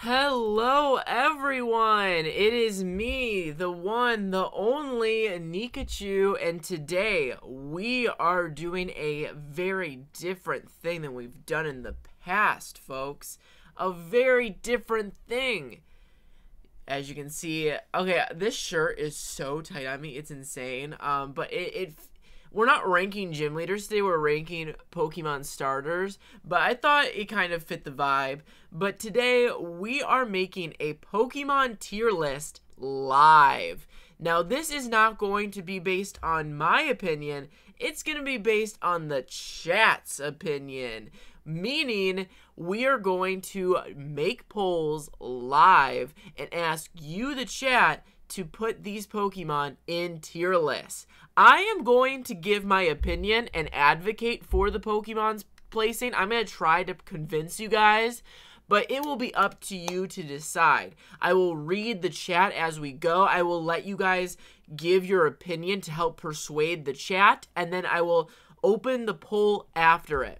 Hello everyone, it is me, the one, the only Nikachu, and today we are doing a very different thing than we've done in the past, folks. A very different thing. As you can see, okay, this shirt is so tight on me, it's insane, but we're not ranking gym leaders today, we're ranking Pokemon starters, but I thought it kind of fit the vibe. But today, we are making a Pokemon tier list live. Now, this is not going to be based on my opinion, it's going to be based on the chat's opinion. Meaning, we are going to make polls live and ask you, the chat, to put these Pokemon in tier lists. I am going to give my opinion and advocate for the Pokemon's placing. I'm going to try to convince you guys, but it will be up to you to decide. I will read the chat as we go. I will let you guys give your opinion to help persuade the chat, and then I will open the poll after it.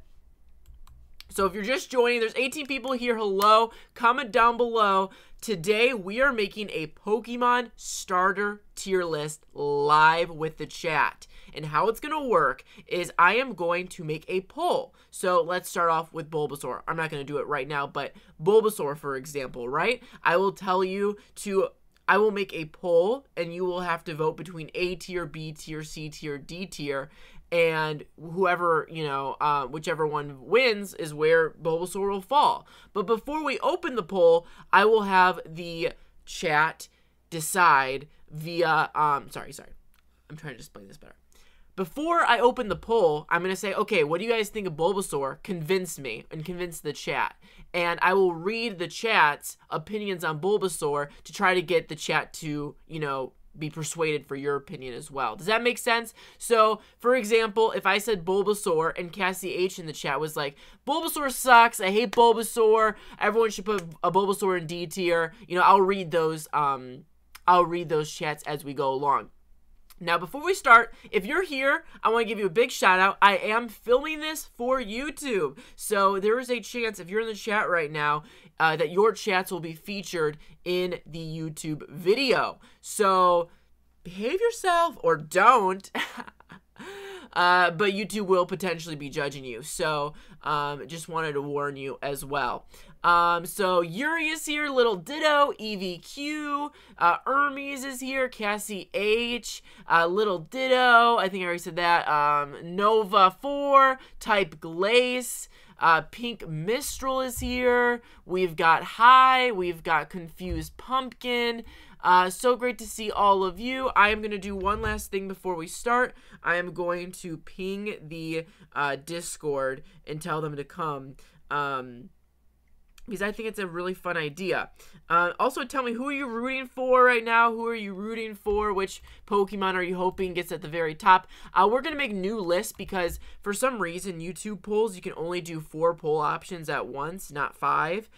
So if you're just joining, there's 18 people here. Hello. Comment down below. Today, we are making a Pokemon starter tier list live with the chat. And how it's going to work is I am going to make a poll. So let's start off with Bulbasaur. I'm not going to do it right now, but Bulbasaur, for example, right? I will tell you to... I will make a poll, and you will have to vote between A tier, B tier, C tier, D tier, and whoever, whichever one wins is where Bulbasaur will fall. But before we open the poll, I will have the chat decide via, sorry. I'm trying to explain this better. Before I open the poll, I'm going to say, okay, what do you guys think of Bulbasaur? Convince me and convince the chat. And I will read the chat's opinions on Bulbasaur to try to get the chat to, be persuaded for your opinion as well. Does that make sense? So, for example, if I said Bulbasaur and Cassie H in the chat was like, Bulbasaur sucks, I hate Bulbasaur, everyone should put a Bulbasaur in D tier, I'll read those chats as we go along. Now, before we start, if you're here, I want to give you a big shout out. I am filming this for YouTube. So there is a chance, if you're in the chat right now, that your chats will be featured in the YouTube video. So behave yourself or don't. But YouTube will potentially be judging you. So just wanted to warn you as well. So Yuri is here, Little Ditto, EVQ, Hermes is here, Cassie H, Little Ditto, I think I already said that, Nova 4, Type Glace, Pink Mistral is here, we've got High, we've got Confused Pumpkin. So great to see all of you. I am going to do one last thing before we start. I am going to ping the Discord and tell them to come, because I think it's a really fun idea. Also, tell me, who are you rooting for right now? Who are you rooting for? Which Pokemon are you hoping gets at the very top? We're going to make new lists because for some reason, YouTube polls, you can only do 4 poll options at once, not 5.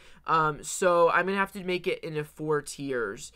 So I'm going to have to make it into 4 tiers,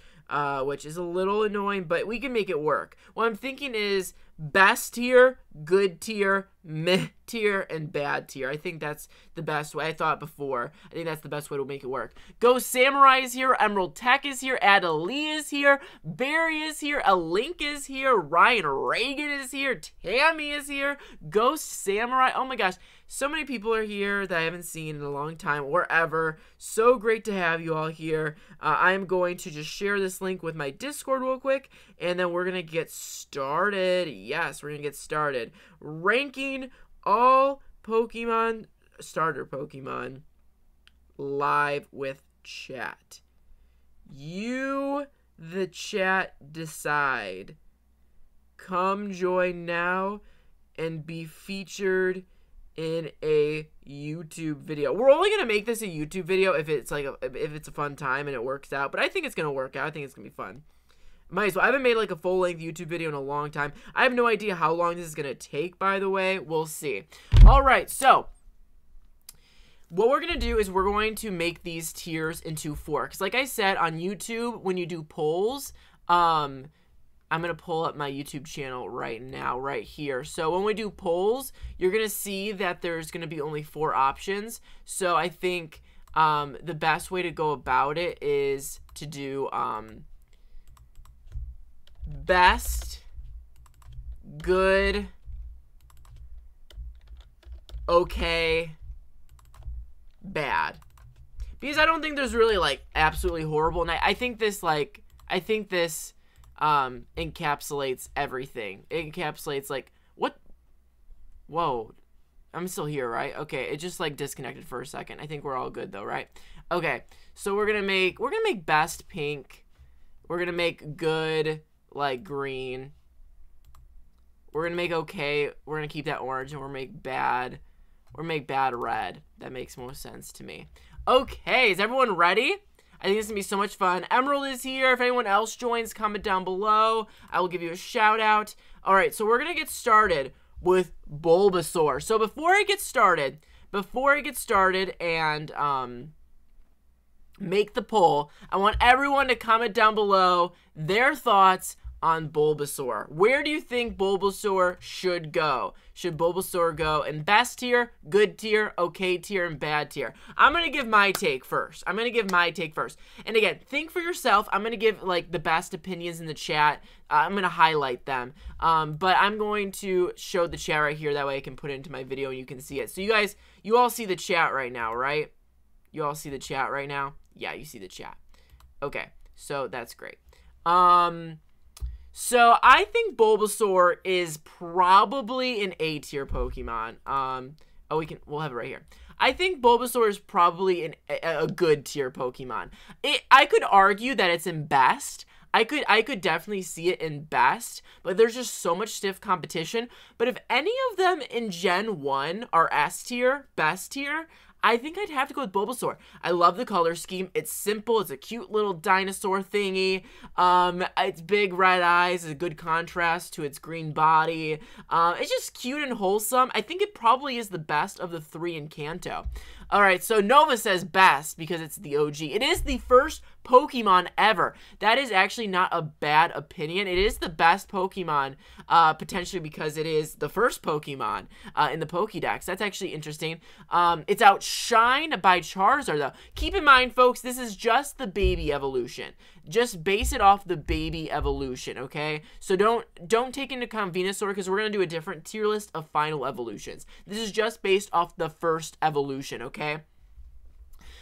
which is a little annoying, but we can make it work. What I'm thinking is best tier, good tier, meh tier, and bad tier. I think that's the best way. I thought before. I think that's the best way to make it work. Ghost Samurai is here. Emerald Tech is here. Adelie is here. Barry is here. A Link is here. Ryan Reagan is here. Tammy is here. Ghost Samurai. Oh my gosh. So many people are here that I haven't seen in a long time or ever. So great to have you all here. I'm going to just share this link with my Discord real quick, and then we're going to get started. Yes, we're going to get started. Ranking all Pokemon, starter Pokemon, live with chat. You, the chat, decide. Come join now and be featured in a YouTube video. We're only gonna make this a YouTube video if it's a fun time and it works out, but I think it's gonna work out. I think it's gonna be fun. Might as well. I haven't made like a full-length YouTube video in a long time. I have no idea how long this is gonna take, by the way. We'll see. Alright, so what we're gonna do is we're going to make these tiers into 4. Because like I said, on YouTube, when you do polls, I'm going to pull up my YouTube channel right now, right here. So when we do polls, you're going to see that there's going to be only 4 options. So I think the best way to go about it is to do best, good, okay, bad. Because I don't think there's really, like, absolutely horrible. And I think this, like, encapsulates everything. It encapsulates, like, what? Whoa. I'm still here, right? Okay, it just, like, disconnected for a second. I think we're all good, though, right? Okay, so we're gonna make best pink. We're gonna make good, like, green. We're gonna make okay. We're gonna keep that orange, and we're gonna make bad. We're gonna make bad red. That makes most sense to me. Okay, is everyone ready? I think this is gonna be so much fun. Emerald is here. If anyone else joins, comment down below. I will give you a shout out. All right, so we're gonna get started with Bulbasaur. So before I get started and make the poll, I want everyone to comment down below their thoughts on Bulbasaur. Where do you think Bulbasaur should go? Should Bulbasaur go in best tier, good tier, okay tier, and bad tier? I'm going to give my take first. And again, think for yourself. I'm going to give, like, the best opinions in the chat. I'm going to highlight them. But I'm going to show the chat right here. That way I can put it into my video and you can see it. So you all see the chat right now, right? You all see the chat right now? Yeah, you see the chat. Okay, so that's great. So I think Bulbasaur is probably an A tier Pokemon. We'll have it right here. I think Bulbasaur is probably a good tier Pokemon. I could argue that it's in best. I could definitely see it in best, but there's just so much stiff competition. But if any of them in Gen 1 are S tier, best tier, I think I'd have to go with Bulbasaur. I love the color scheme. It's simple. It's a cute little dinosaur thingy. Its big red eyes is a good contrast to its green body. It's just cute and wholesome. I think it probably is the best of the 3 in Kanto. Alright, so Nova says best because it's the OG. It is the first Pokemon ever. That is actually not a bad opinion. It is the best Pokemon, potentially because it is the first Pokemon in the Pokédex. That's actually interesting. It's outshined by Charizard, though. Keep in mind, folks, this is just the baby evolution. Just base it off the baby evolution, okay? So don't take into account Venusaur because we're going to do a different tier list of final evolutions. This is just based off the first evolution, okay?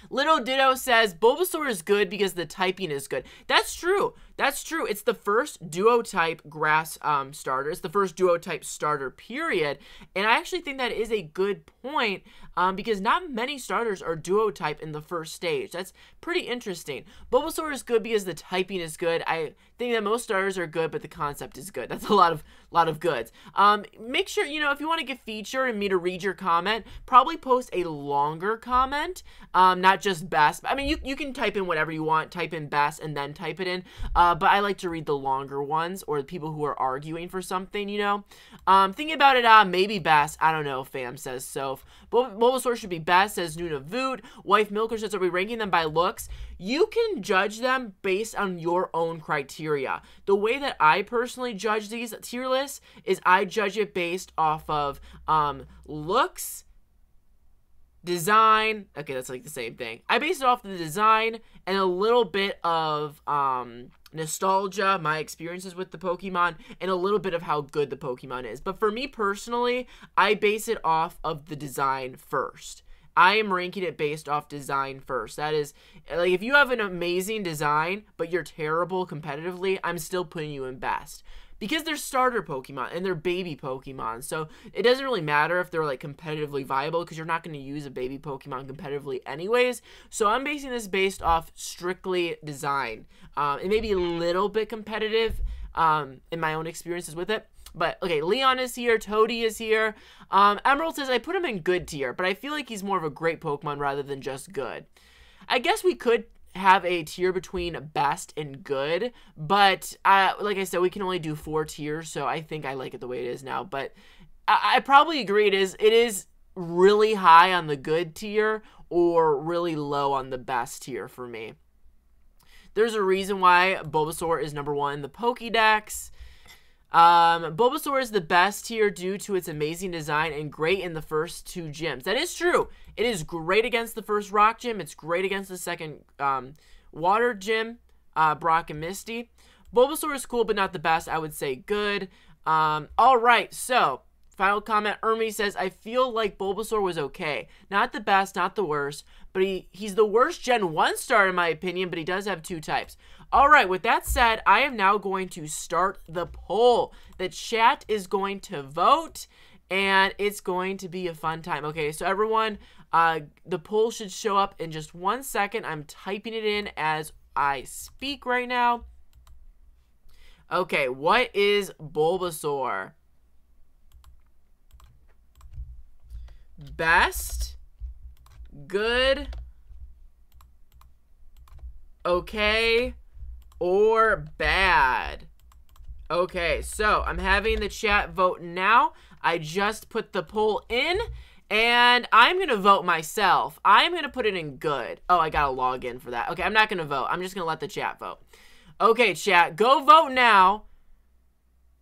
Little Ditto says, Bulbasaur is good because the typing is good. That's true. That's true. It's the first duo-type grass starter. It's the first duo-type starter, period. And I actually think that is a good point because not many starters are duo-type in the first stage. That's pretty interesting. Bulbasaur is good because the typing is good. I think that most starters are good, but the concept is good. That's a lot of goods. Make sure, you know, if you want to get featured and me to read your comment, probably post a longer comment, not just best. I mean, you can type in whatever you want, type in best and then type it in, but I like to read the longer ones or the people who are arguing for something, you know. Thinking about it, maybe best. I don't know, fam, says Soph. Bulbasaur should be best, says Nunavut. Wife Milker says, are we ranking them by looks? You can judge them based on your own criteria. The way that I personally judge these tier lists is I judge it based off of looks, design. Okay, that's like the same thing. I base it off the design and a little bit of nostalgia, my experiences with the Pokemon, and a little bit of how good the Pokemon is. But for me personally, I base it off of the design first. I am ranking it based off design first. That is, like, if you have an amazing design, but you're terrible competitively, I'm still putting you in best. Because they're starter Pokemon and they're baby Pokemon. So it doesn't really matter if they're like competitively viable because you're not going to use a baby Pokemon competitively anyways. So I'm basing this based off strictly design. It may be a little bit competitive in my own experiences with it. But, okay, Leon is here. Toadie is here. Emerald says, I put him in good tier, but I feel like he's more of a great Pokemon rather than just good. I guess we could have a tier between best and good, but like I said, we can only do 4 tiers, so I think I like it the way it is now. But I probably agree it is really high on the good tier or really low on the best tier for me. There's a reason why Bulbasaur is #1 in the Pokédex. Bulbasaur is the best tier due to its amazing design and great in the first 2 gyms. That is true. It is great against the first rock gym. It's great against the second water gym, Brock and Misty. Bulbasaur is cool, but not the best. I would say good. All right, so final comment. Ermi says, I feel like Bulbasaur was okay. Not the best, not the worst, but he's the worst Gen 1 star in my opinion, but he does have 2 types. All right, with that said, I am now going to start the poll. The chat is going to vote, and it's going to be a fun time. Okay, so everyone, the poll should show up in just 1 second. I'm typing it in as I speak right now. Okay, what is Bulbasaur? Best, good, okay, or bad? Okay, so I'm having the chat vote now. I just put the poll in, and I'm going to vote myself. I'm going to put it in good. Oh, I got to log in for that. Okay, I'm not going to vote. I'm just going to let the chat vote. Okay, chat, go vote now.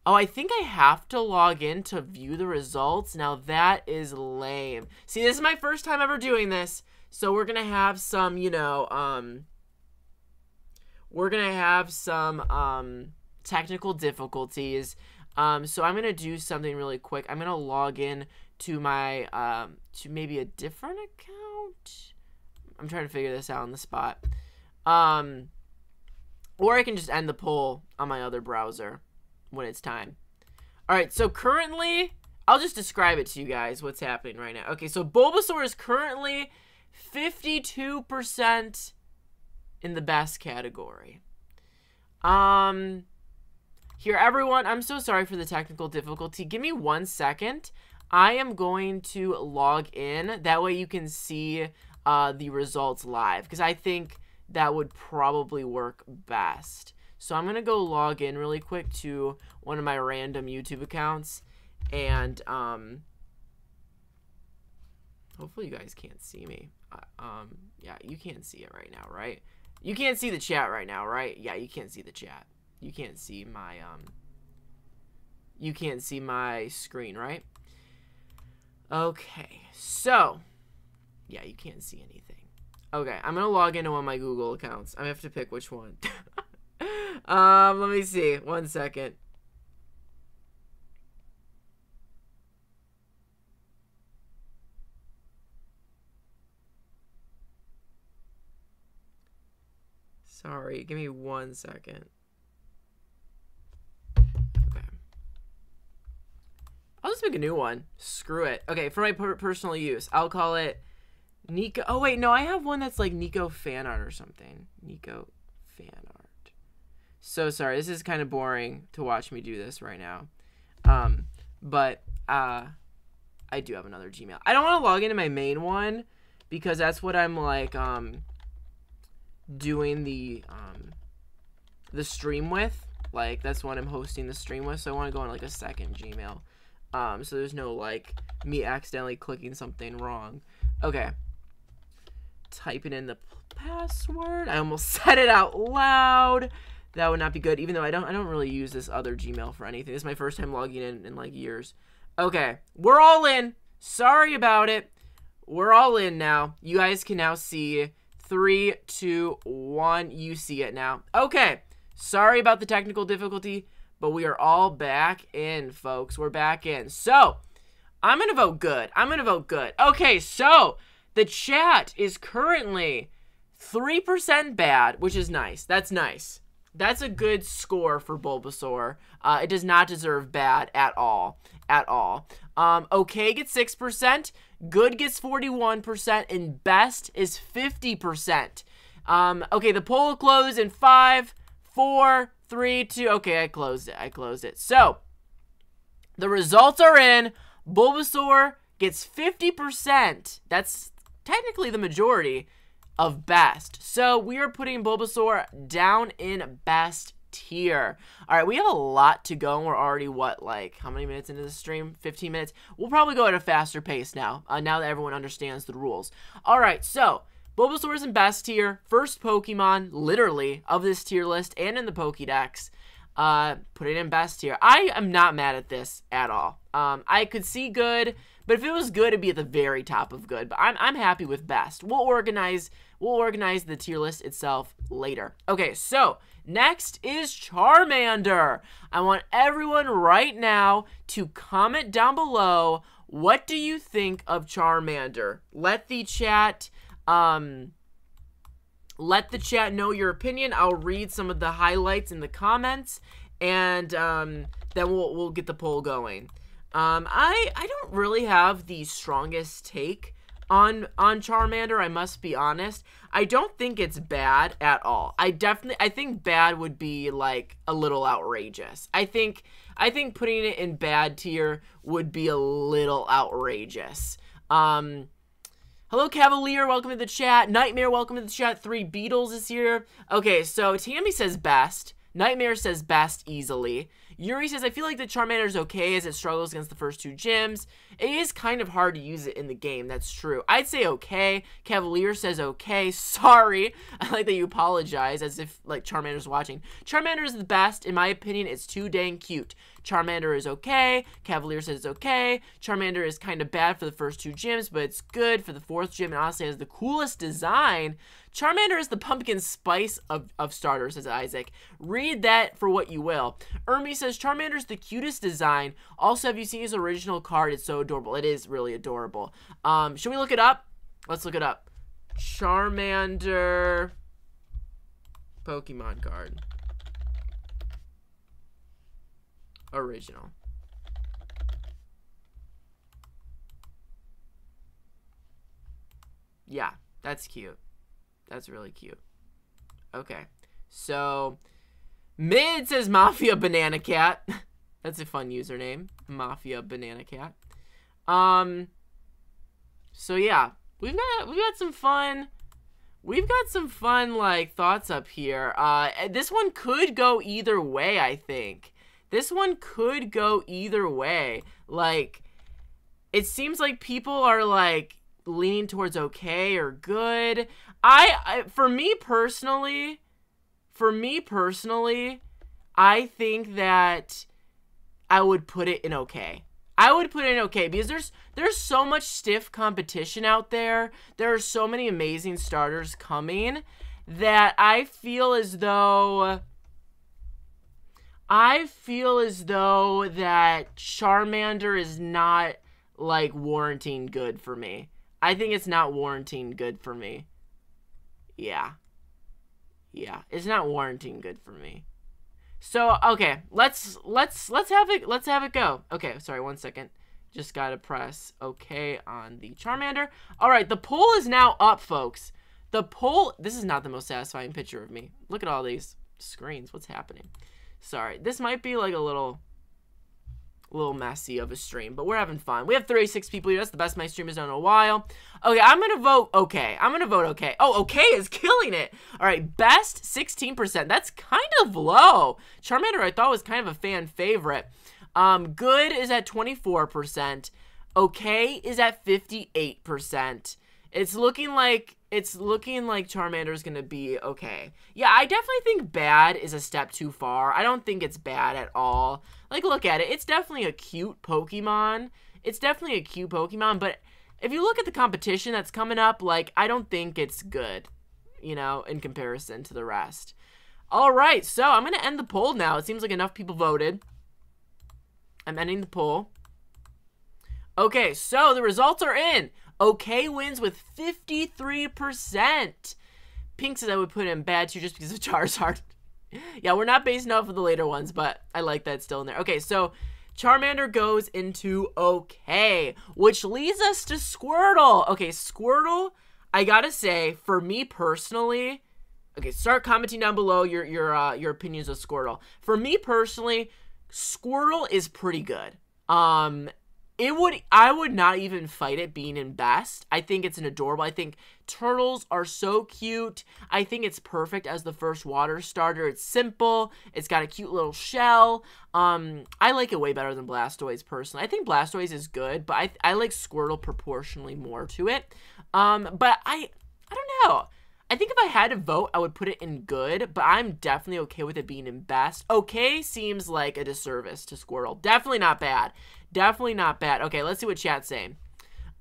Oh, I think I have to log in to view the results. Now, that is lame. See, this is my first time ever doing this, so we're going to have some, you know, we're going to have some, technical difficulties. So I'm going to do something really quick. I'm going to log in to my, to maybe a different account. I'm trying to figure this out on the spot. Or I can just end the poll on my other browser when it's time. All right, so currently, I'll just describe it to you guys, what's happening right now. Okay, so Bulbasaur is currently 52% in the best category. Here, everyone, I'm so sorry for the technical difficulty. Give me 1 second. I am going to log in. That way you can see the results live, because I think that would probably work best. So I'm going to go log in really quick to one of my random YouTube accounts. And hopefully you guys can't see me. Yeah, you can't see it right now, right? You can't see the chat right now, right? Yeah, you can't see the chat. You can't see my screen, right? Okay, so yeah, you can't see anything. Okay, I'm gonna log into one of my Google accounts. I have to pick which one. Let me see. 1 second. Sorry, give me 1 second. Okay. I'll just make a new one. Screw it. Okay, for my personal use, I'll call it Nico. Oh, wait, no, I have one that's like Nico fan art or something. Nico fan art. So sorry, this is kind of boring to watch me do this right now. But I do have another Gmail. I don't want to log into my main one because that's what I'm like doing the stream with. Like, that's what I'm hosting the stream with. So I want to go on like a second Gmail. So there's no like me accidentally clicking something wrong. Okay. Typing in the password. I almost said it out loud. That would not be good, even though I don't really use this other Gmail for anything. This is my first time logging in like years. Okay, we're all in. Sorry about it. We're all in now. You guys can now see 3, 2, 1. You see it now. Okay, sorry about the technical difficulty, but we are all back in, folks. We're back in. So, I'm going to vote good. I'm going to vote good. Okay, so the chat is currently 3% bad, which is nice. That's nice. That's a good score for Bulbasaur. It does not deserve bad at all. At all. Okay gets 6%. Good gets 41%. And best is 50%. Okay, the poll will close in 5, 4, 3, 2. Okay, I closed it. I closed it. So, the results are in. Bulbasaur gets 50%. That's technically the majority of best. So we are putting Bulbasaur down in best tier. All right, we have a lot to go, and we're already, what, like, how many minutes into the stream? 15 minutes? We'll probably go at a faster pace now, now that everyone understands the rules. All right, so Bulbasaur is in best tier, first Pokemon, literally, of this tier list and in the Pokédex. put it in best tier. I am not mad at this at all. I could see good, but if it was good, it'd be at the very top of good. But I'm happy with best. We'll organize the tier list itself later. Okay, so next is Charmander. I want everyone right now to comment down below, what do you think of Charmander? Let the chat know your opinion. I'll read some of the highlights in the comments, and then we'll get the poll going. I don't really have the strongest take on Charmander, I must be honest. I don't think it's bad at all. I think bad would be like a little outrageous. I think putting it in bad tier would be a little outrageous. Hello Cavalier, welcome to the chat. Nightmare, welcome to the chat. 3 Beatles is here. Okay, so Tammy says best. Nightmare says best easily. Yuri says, I feel like the Charmander is okay as it struggles against the first 2 gyms. It is kind of hard to use it in the game. That's true. I'd say okay. Cavalier says okay. Sorry. I like that you apologize as if like Charmander's watching. Charmander is the best. In my opinion, it's too dang cute. Charmander is okay. Cavalier says it's okay. Charmander is kind of bad for the first 2 gyms, but it's good for the 4th gym and honestly has the coolest design. Charmander is the pumpkin spice of starters, says Isaac. Read that for what you will. Ermi says, Charmander's the cutest design. Also, have you seen his original card? It's so adorable. It is really adorable. Should we look it up? Let's look it up. Charmander Pokemon card. Original. Yeah, that's cute. That's really cute. Okay. So, Mid says Mafia Banana Cat. That's a fun username. Mafia Banana Cat. So yeah, we've got some fun. We've got some fun like thoughts up here. This one could go either way, I think. This one could go either way. Like, it seems like people are like leaning towards okay or good. For me personally, I think that I would put it in okay. I would put it in okay because there's so much stiff competition out there. There are so many amazing starters coming that I feel as though that Charmander is not like warranting good for me. I think it's not warranting good for me. Yeah, it's not warranting good for me. So okay, let's have it go. Okay, sorry, 1 second. Just gotta press okay on the Charmander. All right, the poll is now up, folks. The poll. This is not the most satisfying picture of me. Look at all these screens. What's happening? Sorry, this might be like a little messy of a stream, but we're having fun. We have 36 people here. That's the best my stream has done in a while. Okay, I'm gonna vote okay. Oh, okay is killing it. All right, best 16%. That's kind of low. Charmander I thought was kind of a fan favorite. Good is at 24%. Okay is at 58%. It's looking like Charmander's gonna be okay. Yeah, I definitely think bad is a step too far. I don't think it's bad at all. Like, look at it. It's definitely a cute Pokemon. But if you look at the competition that's coming up, like, I don't think it's good, you know, in comparison to the rest. All right, so I'm gonna end the poll now. It seems like enough people voted. I'm ending the poll. Okay, so the results are in. Okay wins with 53%. Pink says I would put in bad too just because of Charizard. Yeah, we're not basing off of the later ones, but I like that it's still in there. Okay, so Charmander goes into okay, which leads us to Squirtle. Okay, Squirtle, I gotta say, for me personally, okay, start commenting down below your opinions of Squirtle. For me personally, Squirtle is pretty good. I would not even fight it being in best. I think it's an adorable. I think turtles are so cute. I think it's perfect as the first water starter. It's simple. It's got a cute little shell. I like it way better than Blastoise personally. I think Blastoise is good, but I like Squirtle proportionally more to it. But I don't know. I think if I had to vote, I would put it in good, but I'm definitely okay with it being in best. Okay seems like a disservice to Squirtle. Definitely not bad. Definitely not bad. Okay, let's see what chat's saying.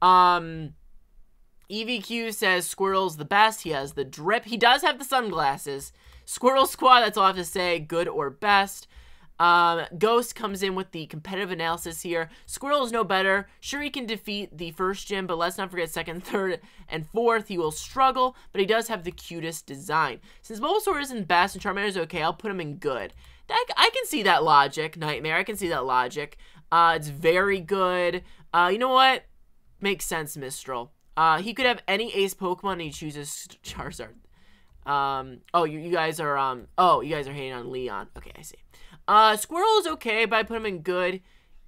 EVQ says Squirtle's the best. He has the drip. He does have the sunglasses. Squirtle Squad, that's all I have to say. Good or best. Ghost comes in with the competitive analysis here. Squirtle is no better. Sure, he can defeat the first gym, but let's not forget second, third, and fourth. He will struggle, but he does have the cutest design. Since Bulbasaur isn't best and Charmander is okay, I'll put him in good. I can see that logic, Nightmare. I can see that logic. It's very good. You know what? Makes sense, Mistral. He could have any ace Pokemon and he chooses Charizard. Oh, you guys are, oh, you guys are hating on Leon. Okay, I see. Squirtle is okay, but I put him in good.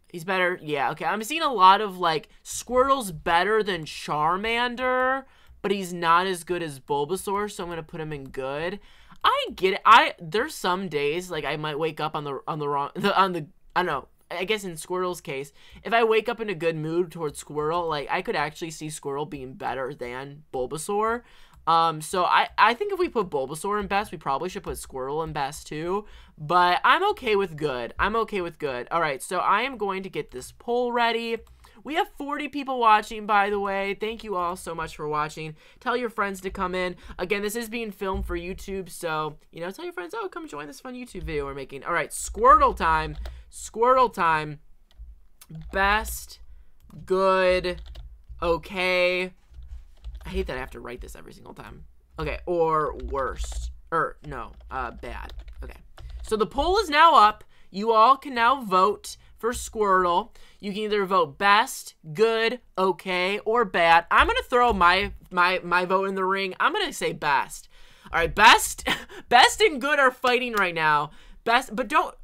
He's better. Yeah, okay. I'm seeing a lot of, like, Squirtle's better than Charmander, but he's not as good as Bulbasaur, so I'm gonna put him in good. I get it. There's some days, like, I might wake up on the wrong, I don't know. I guess in Squirtle's case, if I wake up in a good mood towards Squirtle, like, I could actually see Squirtle being better than Bulbasaur. So I think if we put Bulbasaur in best, we probably should put Squirtle in best too. But I'm okay with good. I'm okay with good. Alright, so I am going to get this poll ready. We have 40 people watching, by the way. Thank you all so much for watching. Tell your friends to come in. Again, this is being filmed for YouTube, so, you know, tell your friends, oh, come join this fun YouTube video we're making. Alright, Squirtle time. Squirtle time. Best, good, okay. I hate that I have to write this every single time. Okay, or worst. Or, no, bad. Okay. So the poll is now up. You all can now vote for Squirtle. You can either vote best, good, okay, or bad. I'm going to throw my vote in the ring. I'm going to say best. All right, best, best and good are fighting right now. Best, but don't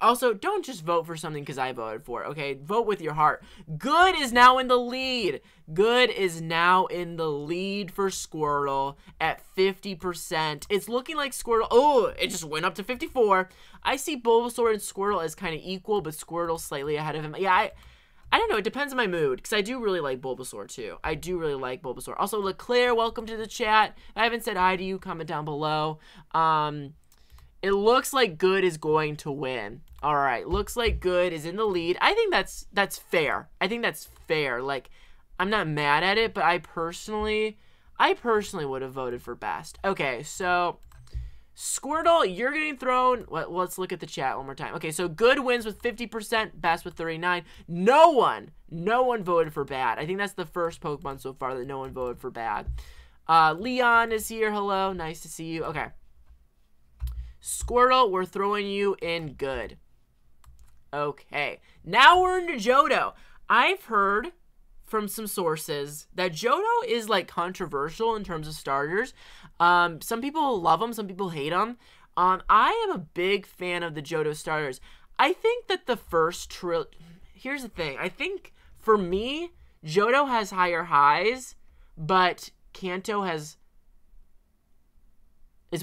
just vote for something because I voted for it, okay? Vote with your heart. Good is now in the lead. Good is now in the lead for Squirtle at 50%. It's looking like Squirtle, oh, it just went up to 54. I see Bulbasaur and Squirtle as kind of equal, but Squirtle slightly ahead of him. Yeah, I don't know. It depends on my mood, because I do really like Bulbasaur, too. I do really like Bulbasaur. Also, LeClaire, welcome to the chat. If I haven't said hi to you, comment down below. It looks like good is going to win. All right, looks like good is in the lead. I think that's fair. I think that's fair. Like, I'm not mad at it, but I personally would have voted for best. Okay, so Squirtle, you're getting thrown. Let's look at the chat one more time. Okay, so good wins with 50%, best with 39. No one voted for bad. I think that's the first Pokemon so far that no one voted for bad. Leon is here. Hello, nice to see you. Okay. Squirtle, we're throwing you in good. Okay. Now we're into Johto. I've heard from some sources that Johto is, like, controversial in terms of starters. Some people love him, some people hate him. I am a big fan of the Johto starters. I think that the first here's the thing. I think, for me, Johto has higher highs, but Kanto is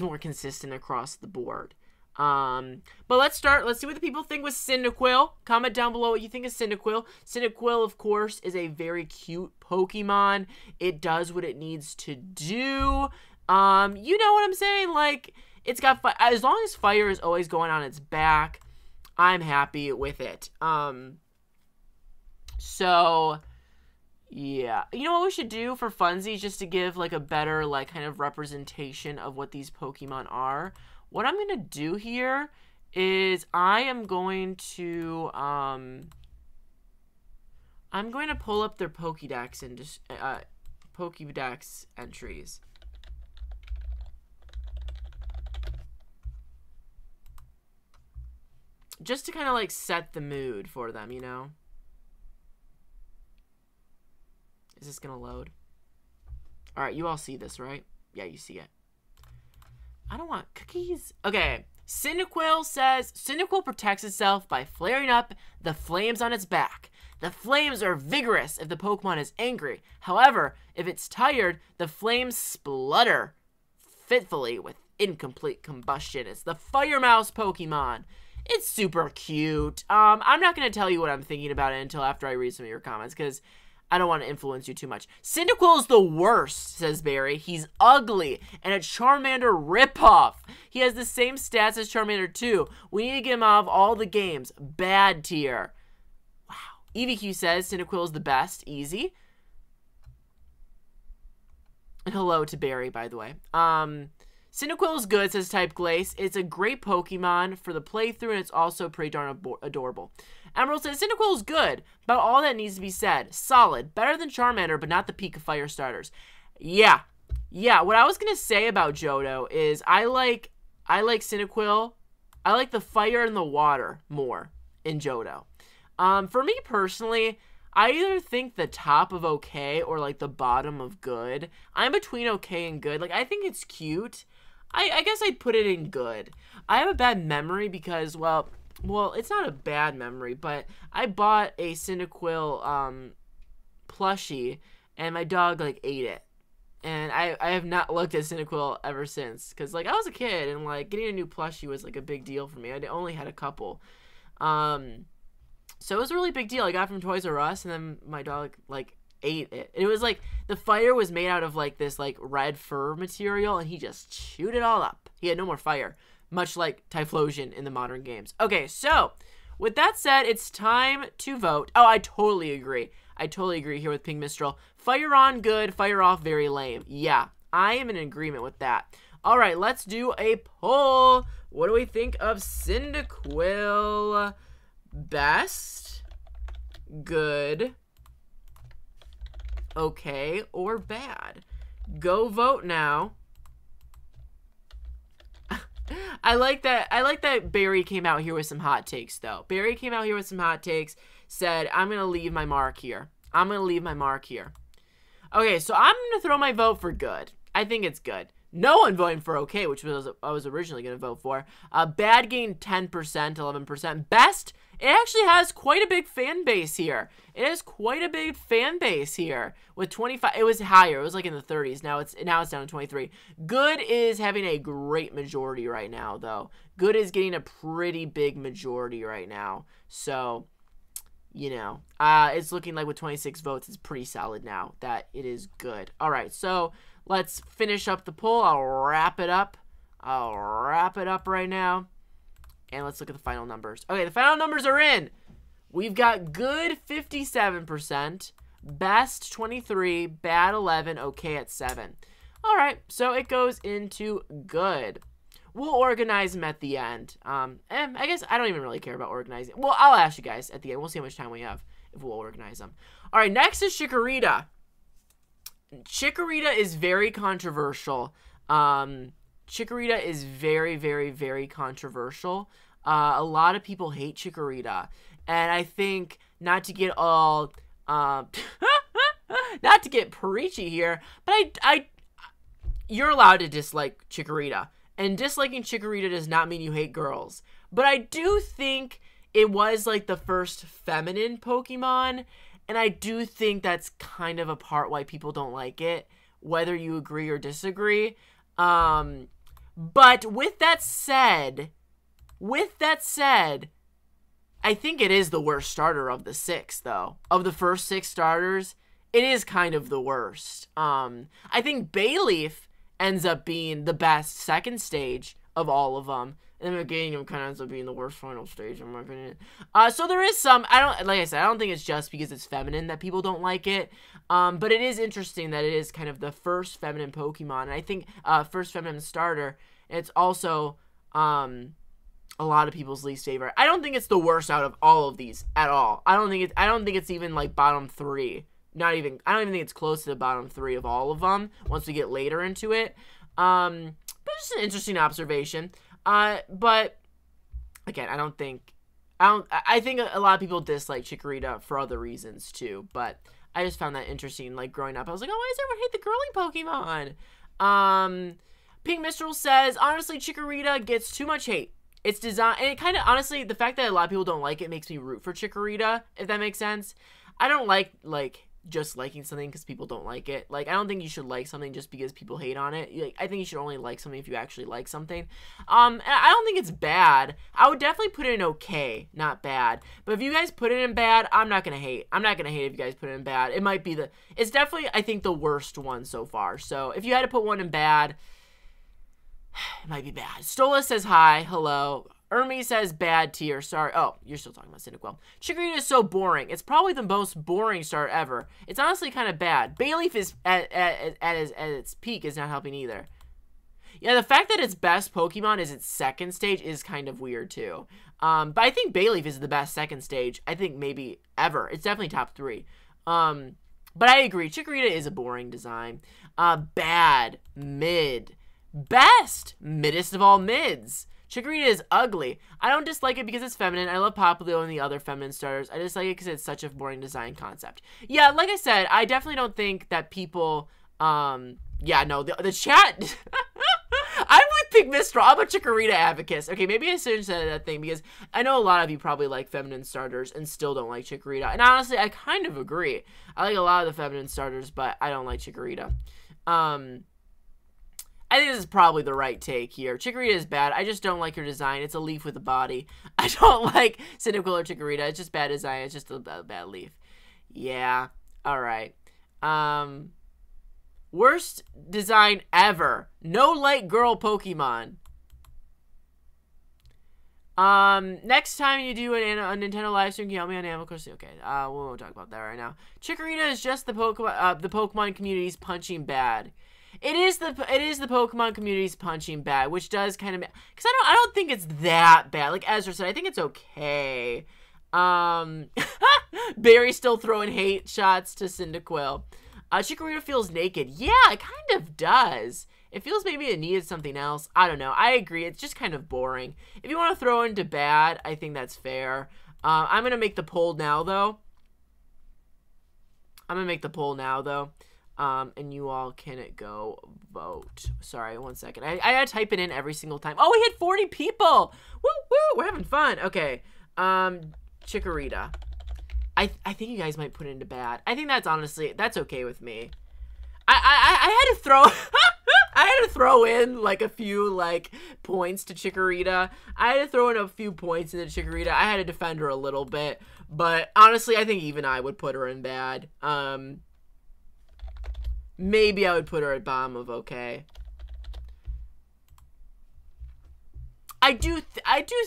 more consistent across the board. But let's see what the people think with Cyndaquil. Comment down below what you think of Cyndaquil. Cyndaquil, of course, is a very cute Pokemon. It does what it needs to do. You know what I'm saying? Like, it's got as long as fire is always going on its back, I'm happy with it. So yeah, you know what we should do for funsies, just to give, like, a better, like, kind of representation of what these Pokemon are? What I'm going to do here is I am going to, pull up their Pokédex and just, Pokédex entries. Just to kind of, like, set the mood for them, you know? Is this gonna load? Alright, you all see this, right? Yeah, you see it. I don't want cookies. Okay, Cyndaquil says, Cyndaquil protects itself by flaring up the flames on its back. The flames are vigorous if the Pokemon is angry. However, if it's tired, the flames splutter fitfully with incomplete combustion. It's the Fire Mouse Pokemon. It's super cute. I'm not gonna tell you what I'm thinking about it until after I read some of your comments, because I don't want to influence you too much. Cyndaquil is the worst, says Barry. He's ugly and a Charmander ripoff. He has the same stats as Charmander too. We need to get him out of all the games. Bad tier. Wow. EVQ says Cyndaquil is the best. Easy. And hello to Barry, by the way. Cyndaquil is good, says Type Glace. It's a great Pokemon for the playthrough, and it's also pretty darn adorable. Emerald says, Cyndaquil is good, but all that needs to be said. Solid. Better than Charmander, but not the peak of fire starters. Yeah. Yeah, what I was going to say about Johto is I like Cyndaquil. I like the fire and the water more in Johto. For me personally, I either think the top of okay or like the bottom of good. I'm between okay and good. Like, I think it's cute. I guess I'd put it in good. I have a bad memory because, well, it's not a bad memory, but I bought a Cyndaquil plushie, and my dog, like, ate it. And I have not looked at Cyndaquil ever since. Because, like, I was a kid, and, like, getting a new plushie was, like, a big deal for me. I only had a couple. So it was a really big deal. I got it from Toys R Us, and then my dog, like, ate it. It was, like, the fire was made out of, like, this, like, red fur material, and he just chewed it all up. He had no more fire. Much like Typhlosion in the modern games. Okay, so, with that said, it's time to vote. Oh, I totally agree. I totally agree here with Pink Mistral. Fire on, good. Fire off, very lame. Yeah, I am in agreement with that. Alright, let's do a poll. What do we think of Cyndaquil? Best, good, okay, or bad? Go vote now. I like that Barry came out here with some hot takes, though. Barry came out here with some hot takes, said, I'm going to leave my mark here. I'm going to leave my mark here. Okay, so I'm going to throw my vote for good. I think it's good. No one voting for okay, which I was originally going to vote for. Bad gained 10%, 11%. Best, it actually has quite a big fan base here. It has quite a big fan base here. With 25, it was higher. It was like in the 30s. Now it's down to 23. Good is having a great majority right now, though. Good is getting a pretty big majority right now. So, you know, it's looking like with 26 votes, it's pretty solid now that it is good. All right, so let's finish up the poll. I'll wrap it up. I'll wrap it up right now. And let's look at the final numbers. Okay, the final numbers are in. We've got good 57%, best 23, bad 11, okay at 7. All right, so it goes into good. We'll organize them at the end. And I guess I don't even really care about organizing. Well, I'll ask you guys at the end. We'll see how much time we have if we'll organize them. All right, next is Chikorita. Chikorita is very controversial. Chikorita is very, very, very controversial. A lot of people hate Chikorita. And I think, not to get all, not to get preachy here, but you're allowed to dislike Chikorita. And disliking Chikorita does not mean you hate girls. But I do think it was, like, the first feminine Pokemon. And I do think that's kind of a part why people don't like it, whether you agree or disagree. But with that said, I think it is the worst starter of the 6, though. Of the first 6 starters, it is kind of the worst. I think Bayleaf ends up being the best second stage of all of them. And then Meganium kind of ends up being the worst final stage, in my opinion. So there is some, like I said, I don't think it's just because it's feminine that people don't like it. But it is interesting that it is kind of the first feminine Pokemon. And I think, first feminine starter. And it's also, a lot of people's least favorite. I don't think it's the worst out of all of these at all. I don't think it's even like bottom 3. I don't even think it's close to the bottom 3 of all of them once we get later into it. But just an interesting observation. But again, I think a lot of people dislike Chikorita for other reasons too, but I just found that interesting. Like, growing up, I was like, oh, why does everyone hate the girly Pokemon? Pink Mistral says, honestly, Chikorita gets too much hate. It's designed, and it kind of, honestly, the fact that a lot of people don't like it makes me root for Chikorita, if that makes sense. I don't like just liking something because people don't like it. Like, I don't think you should like something just because people hate on it. Like, I think you should only like something if you actually like something. And I don't think it's bad. I would definitely put it in okay, not bad. But if you guys put it in bad, I'm not gonna hate. I'm not gonna hate if you guys put it in bad. It might be it's definitely, I think, the worst one so far. So if you had to put one in bad, it might be bad. Stola says hi, hello. Ermi says bad tier. Sorry. Oh, you're still talking about Cyndaquil. Chikorita is so boring. It's probably the most boring start ever. It's honestly kind of bad. Bayleef is at its peak is not helping either. Yeah, the fact that its best Pokemon is its second stage is kind of weird too. But I think Bayleef is the best second stage. I think maybe ever. It's definitely top 3. But I agree. Chikorita is a boring design. Bad. Mid. Best. Middest of all mids. Chikorita is ugly. I don't dislike it because it's feminine. I love Popplio and the other feminine starters. I dislike it because it's such a boring design concept. Yeah, like I said, I definitely don't think that people, yeah, no, the chat, I'm with Pink Mistral. I'm a Chikorita advocate. Okay, maybe I shouldn't say that thing because I know a lot of you probably like feminine starters and still don't like Chikorita. And honestly, I kind of agree. I like a lot of the feminine starters, but I don't like Chikorita. I think this is probably the right take here. Chikorita is bad. I just don't like her design. It's a leaf with a body. I don't like Cyndaquil or Chikorita. It's just bad design. It's just a bad leaf. Yeah. All right. Worst design ever. No light girl Pokemon. Next time you do a Nintendo live stream, can you help me on Animal Crossing? Okay, we won't talk about that right now. Chikorita is just the Pokemon community's punching bag. It is the Pokemon community's punching bag, which does kind of, because I don't think it's that bad. Like Ezra said, I think it's okay. Barry's still throwing hate shots to Cyndaquil. Chikorita feels naked. Yeah, it kind of does. It feels maybe it needed something else. I don't know. I agree. It's just kind of boring. If you want to throw into bad, I think that's fair. I'm going to make the poll now, though. And you all can go vote. Sorry, one second. I had to type it in every single time. Oh, we hit 40 people. Woo, woo. We're having fun. Okay. Chikorita. I think you guys might put it into bad. I think that's honestly, that's okay with me. I had to throw... I had to throw in, like, a few, like, points to Chikorita. I had to throw in a few points into Chikorita. I had to defend her a little bit. But, honestly, I think even I would put her in bad. Maybe I would put her at bottom of okay. I do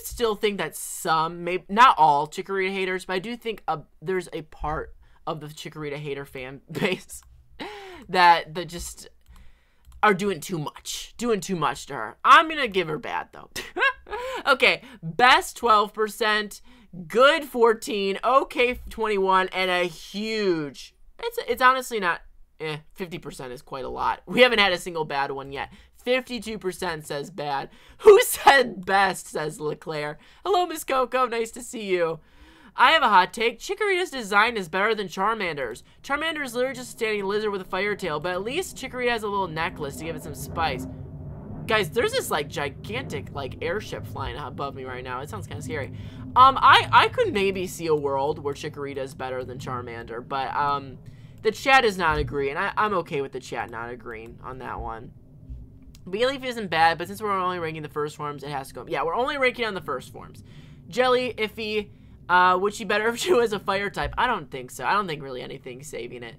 still think that some, maybe not all Chikorita haters, but I do think there's a part of the Chikorita hater fan base that just are doing too much to her. I'm gonna give her bad though. Okay, best 12%, good 14, okay 21, and a huge. It's honestly not. 50% is quite a lot. We haven't had a single bad one yet. 52% says bad. Who said best, says Leclerc. Hello, Miss Coco. Nice to see you. I have a hot take. Chikorita's design is better than Charmander's. Charmander is literally just a standing lizard with a fire tail, but at least Chikorita has a little necklace to give it some spice. Guys, there's this, like, gigantic, like, airship flying above me right now. It sounds kind of scary. I could maybe see a world where Chikorita is better than Charmander, but, the chat does not agree, and I'm okay with the chat not agreeing on that one. Bayleef isn't bad, but since we're only ranking the first forms, it has to go. Yeah, we're only ranking on the first forms. Jelly, iffy. Would she better if she was a fire type? I don't think so. I don't think really anything's saving it.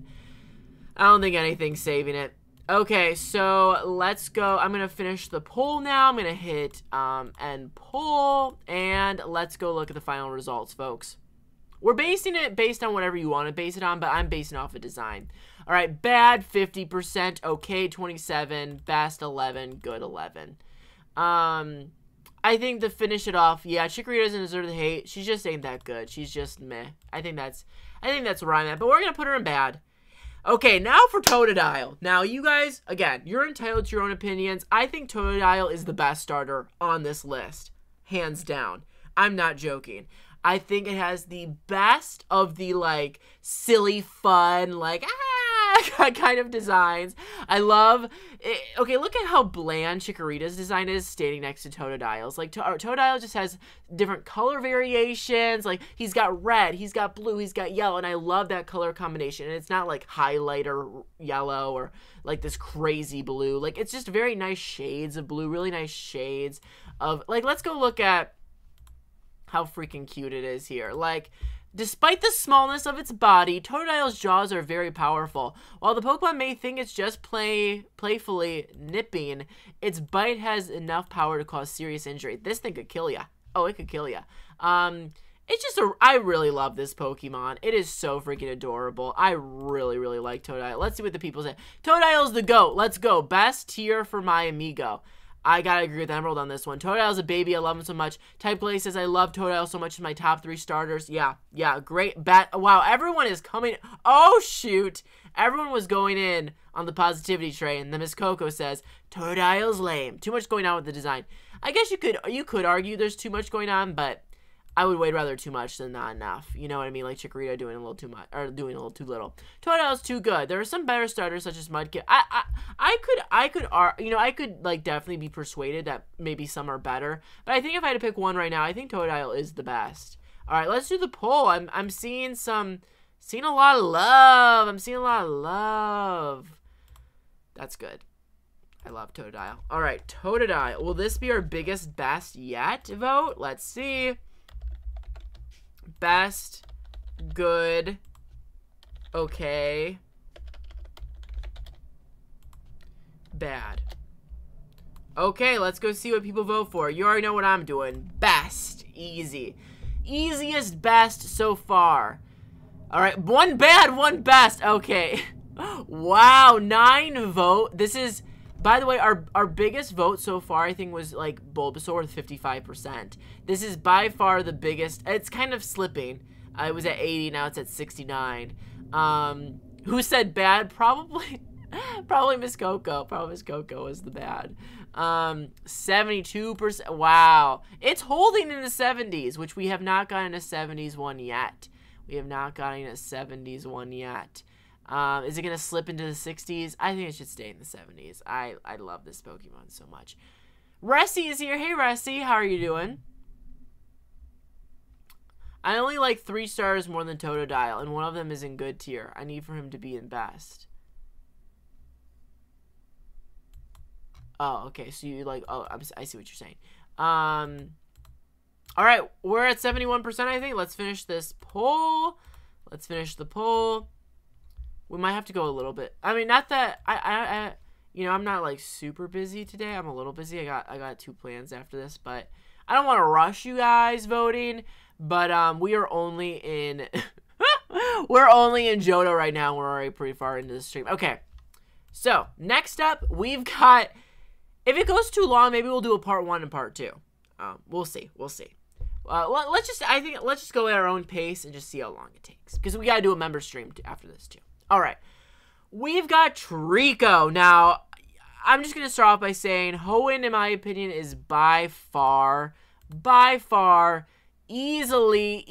Okay, so let's go. I'm going to finish the poll now. I'm going to hit end poll, and let's go look at the final results, folks. We're basing it based on whatever you want to base it on, but I'm basing off a design. All right, bad 50%, okay 27, best 11, good 11. I think to finish it off, yeah, Chikorita doesn't deserve the hate. She just ain't that good. She's just meh. I think that's where I'm at, but we're gonna put her in bad. Okay, now for Totodile. Now, you guys, again, you're entitled to your own opinions. I think Totodile is the best starter on this list, hands down. I'm not joking. I think it has the best of the, like, silly fun, like, kind of designs. I love it. Okay, look at how bland Chikorita's design is standing next to Totodile's. Like, Totodile just has different color variations. Like, he's got red, he's got blue, he's got yellow, and I love that color combination. And it's not like highlighter yellow or like this crazy blue. Like, it's just very nice shades of blue, really nice shades of, like, let's go look at how freaking cute it is here. Like, despite the smallness of its body, Totodile's jaws are very powerful. While the Pokemon may think it's just playfully nipping, its bite has enough power to cause serious injury. This thing could kill ya. Oh, it could kill ya. It's just I really love this Pokemon. It is so freaking adorable. I really, really like Totodile. Let's see what the people say. Totodile's the GOAT. Let's go. Best tier for my amigo. I gotta agree with Emerald on this one. Totodile's a baby. I love him so much. Type Clay says, I love Totodile so much. It's my top 3 starters. Yeah, great. Wow, everyone is coming. Oh, shoot. Everyone was going in on the positivity train. The Miss Coco says, Totodile's lame. Too much going on with the design. I guess you could argue there's too much going on, but I would way rather too much than not enough. You know what I mean? Like Chikorita doing a little too much, or doing a little too little. Totodile's too good. There are some better starters such as Mudkip. I could like definitely be persuaded that maybe some are better. But I think if I had to pick one right now, I think Totodile is the best. All right, let's do the poll. I'm seeing a lot of love. I'm seeing a lot of love. That's good. I love Totodile. All right, Totodile. Will this be our biggest best yet vote? Let's see. Best, good, okay, bad. Okay, let's go see what people vote for. You already know what I'm doing. Best, easy. Easiest best so far. All right, one bad, one best. Okay. Wow, 9 vote. This is, by the way, our biggest vote so far, I think, was like Bulbasaur with 55%. This is by far the biggest. It's kind of slipping. It was at 80, now it's at 69. Who said bad? Probably Miss Coco. Probably Miss Coco was the bad. 72%. Wow. It's holding in the 70s, which we have not gotten a 70s one yet. We have not gotten a 70s one yet. Is it going to slip into the 60s? I think it should stay in the 70s. I love this Pokemon so much. Ressie is here. Hey, Ressie. How are you doing? I only like 3 stars more than Totodile, and one of them is in good tier. I need for him to be in best. Oh, okay. So you like... Oh, I see what you're saying. All right. We're at 71%, I think. Let's finish this poll. Let's finish the poll. We might have to go a little bit. I mean, not that I you know, I'm not like super busy today. I'm a little busy. I got 2 plans after this, but I don't want to rush you guys voting. But we are only in we're only in Johto right now. We're already pretty far into the stream. Okay. So, next up, we've got, if it goes too long, maybe we'll do a part 1 and part 2. We'll see. We'll see. Let's just go at our own pace and just see how long it takes, because we got to do a member stream after this too. All right, we've got Treecko. Now, I'm just going to start off by saying Hoenn, in my opinion, is by far, easily,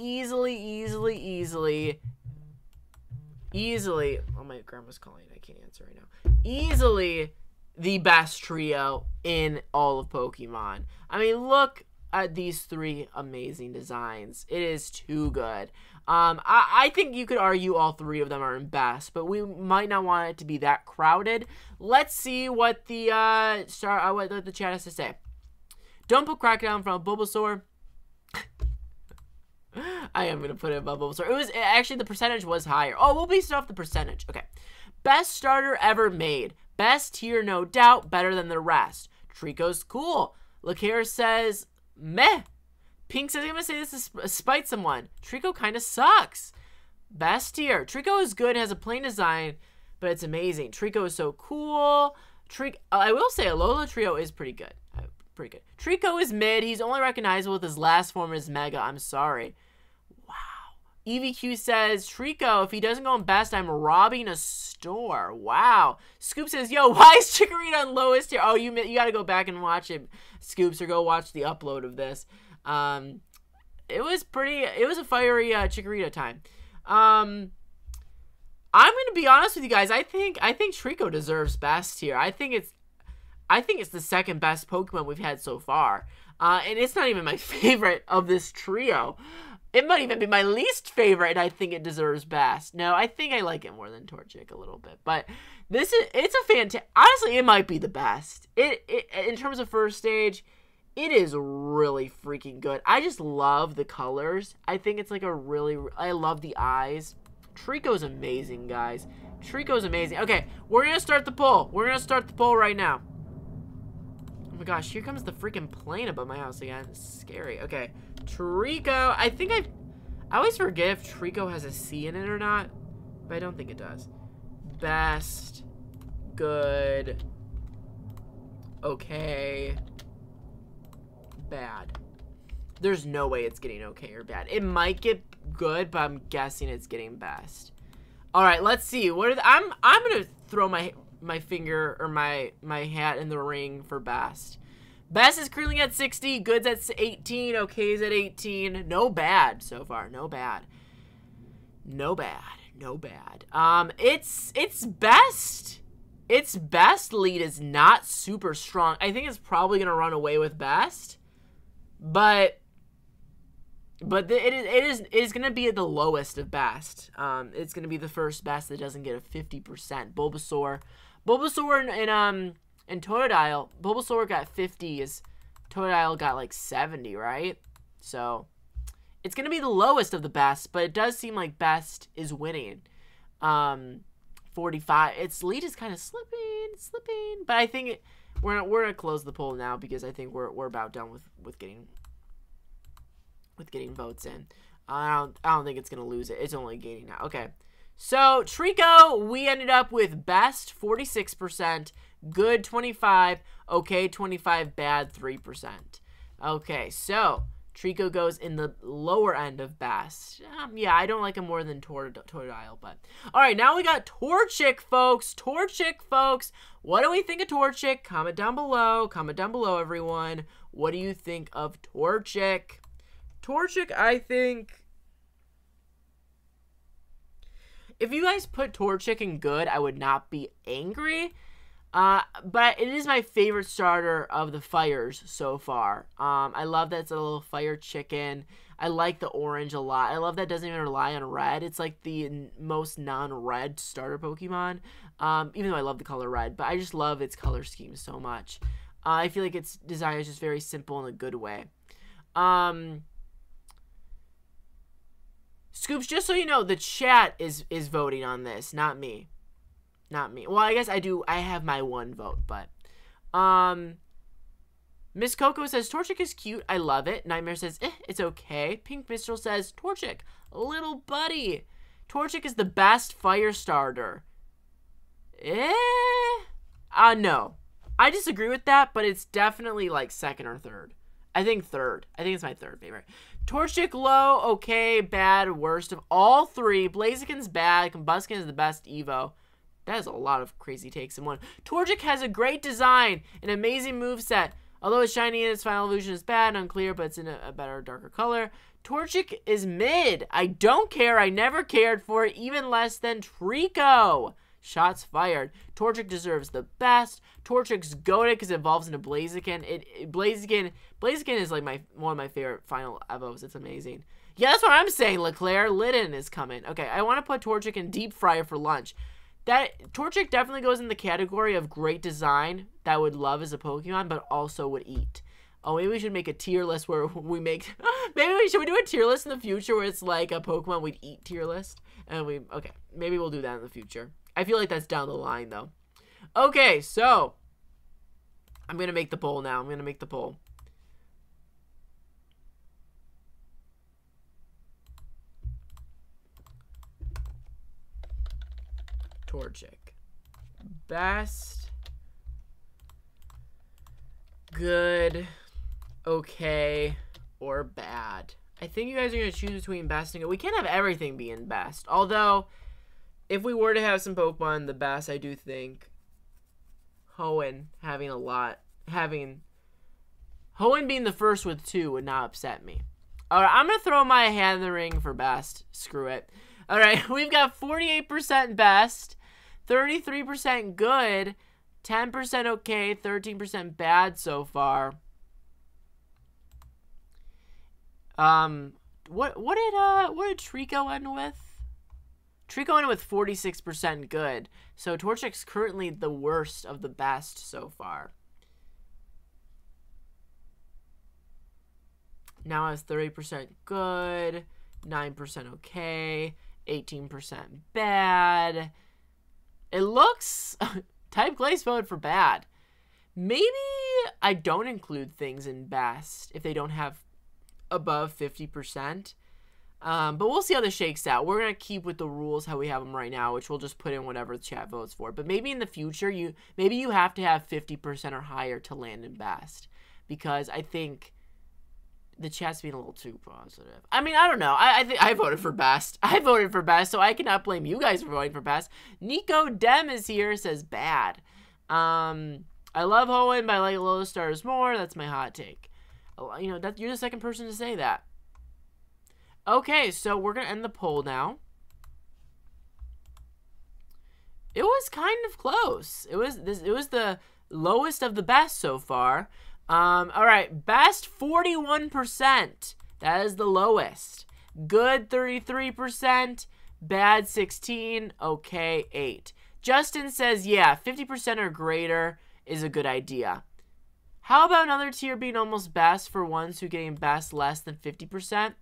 oh, my grandma's calling. I can't answer right now. Easily the best trio in all of Pokemon. I mean, look at these 3 amazing designs. It is too good. I think you could argue all 3 of them are in best, but we might not want it to be that crowded. Let's see what the what the chat has to say. Don't put Crocodile in front of Bulbasaur. I am gonna put it above Bulbasaur. It was actually, the percentage was higher. Oh, we'll base it off the percentage. Okay. Best starter ever made. Best tier, no doubt. Better than the rest. Treecko's cool. Lacaire says, meh. Pink says, I'm going to say this to spite someone. Treecko kind of sucks. Best tier. Treecko is good, has a plain design, but it's amazing. Treecko is so cool. I will say Alola Trio is pretty good. Pretty good. Treecko is mid. He's only recognizable with his last form as Mega. I'm sorry. Wow. EVQ says, Treecko, if he doesn't go in best, I'm robbing a store. Wow. Scoop says, yo, why is Chikorita on lowest tier? Oh, you got to go back and watch it, Scoops, or go watch the upload of this. It was a fiery Chikorita time. I'm gonna be honest with you guys. I think Trico deserves best here. I think it's the second best Pokemon we've had so far. And it's not even my favorite of this trio. It might even be my least favorite, and I think it deserves best. No, I think I like it more than Torchic a little bit. But it's a fantastic... Honestly, it might be the best. In terms of first stage, it is really freaking good. I just love the colors. I think it's like I love the eyes. Trico's amazing, guys. Trico's amazing. Okay, we're going to start the poll. We're going to start the poll right now. Oh my gosh, here comes the freaking plane above my house again. It's scary. Okay, Trico. I always forget if Trico has a C in it or not, but I don't think it does. Best, good, okay, bad. There's no way it's getting okay or bad. It might get good, but I'm guessing it's getting best. All right, let's see. I'm gonna throw my finger or my hat in the ring for best. Best is currently at 60, good's at 18, okay's at 18. No bad so far. No bad. No bad. No bad. It's best. Its best lead is not super strong. I think it's probably gonna run away with best, but it is gonna be at the lowest of best. It's gonna be the first best that doesn't get a 50%. Bulbasaur and Totodile. Bulbasaur got 50s. Totodile got like 70, right? So it's gonna be the lowest of the best, but it does seem like best is winning. 45. Its lead is kind of slipping, but I think we're gonna close the poll now because I think we're about done with getting votes in. I don't think it's gonna lose it. It's only gaining now. Okay, so Trico, we ended up with best 46%, good 25, okay 25, bad 3%. Okay, so Trico goes in the lower end of best. Yeah, I don't like him more than Totodile, but all right, now we got Torchic, folks. Torchic, folks. What do we think of Torchic? Comment down below. Comment down below, everyone. What do you think of Torchic? Torchic, I think, if you guys put Torchic in good, I would not be angry. But it is my favorite starter of the fires so far. I love that it's a little fire chicken. I like the orange a lot. I love that it doesn't even rely on red. It's like the most non-red starter Pokemon. Even though I love the color red, but I just love its color scheme so much. I feel like its design is just very simple in a good way. Scoops, just so you know, the chat is voting on this, not me. Not me. Well, I guess I have my one vote, but Miss Coco says Torchic is cute. I love it. Nightmare says it's okay. Pink Mistral says Torchic, little buddy. Torchic is the best fire starter. No. I disagree with that, but it's definitely like second or third. I think third. I think it's my third favorite. Torchic low, okay, bad, worst of all three. Blaziken's bad. Combusken is the best Evo. That is a lot of crazy takes in one. Torchic has a great design, an amazing moveset. Although it's shiny and its final illusion is bad, unclear, but it's in a better, darker color. Torchic is mid. I don't care. I never cared for it, even less than Trico. Shots fired. Torchic deserves the best. Torchic's goated because it evolves into Blaziken. Blaziken is like one of my favorite final evos. It's amazing. Yeah, that's what I'm saying, Leclerc. Litten is coming. Okay, I want to put Torchic in deep fryer for lunch. That Torchic definitely goes in the category of great design that I would love as a Pokemon, but also would eat. Oh, maybe we should make a tier list where we make... should we do a tier list in the future where it's like a Pokemon we'd eat tier list? And okay, maybe we'll do that in the future. I feel like that's down the line, though. Okay, so I'm going to make the poll now. I'm going to make the poll. Torchic. Best. Good. Okay. Or bad. I think you guys are going to choose between best and good. We can't have everything being best. Although, if we were to have some Pokemon, the best, I do think Hoenn Hoenn being the first with 2 would not upset me. Alright, I'm going to throw my hat in the ring for best. Screw it. All right, we've got 48% best, 33% good, 10% okay, 13% bad so far. What did Trico end with? Trico ended with 46% good. So Torchic's currently the worst of the best so far. Now has 30% good, 9% okay, 18% bad. It looks... Type Glaze voted for bad. Maybe I don't include things in best if they don't have above 50%. But we'll see how this shakes out. We're going to keep with the rules how we have them right now, which we'll just put in whatever the chat votes for. But maybe in the future, maybe you have to have 50% or higher to land in best. Because I think the chat's being a little too positive. I mean, I don't know. I think I voted for best. I voted for best, so I cannot blame you guys for voting for best. Nico Dem is here, says bad. I love Hoenn, but I like Lola Stars more. That's my hot take. You know, you're the second person to say that. Okay, so we're going to end the poll now. It was kind of close. It was the lowest of the best so far. All right, best 41%. That is the lowest. Good 33%, bad 16, okay 8. Justin says, yeah, 50% or greater is a good idea. How about another tier being almost best for ones who getting best less than 50%?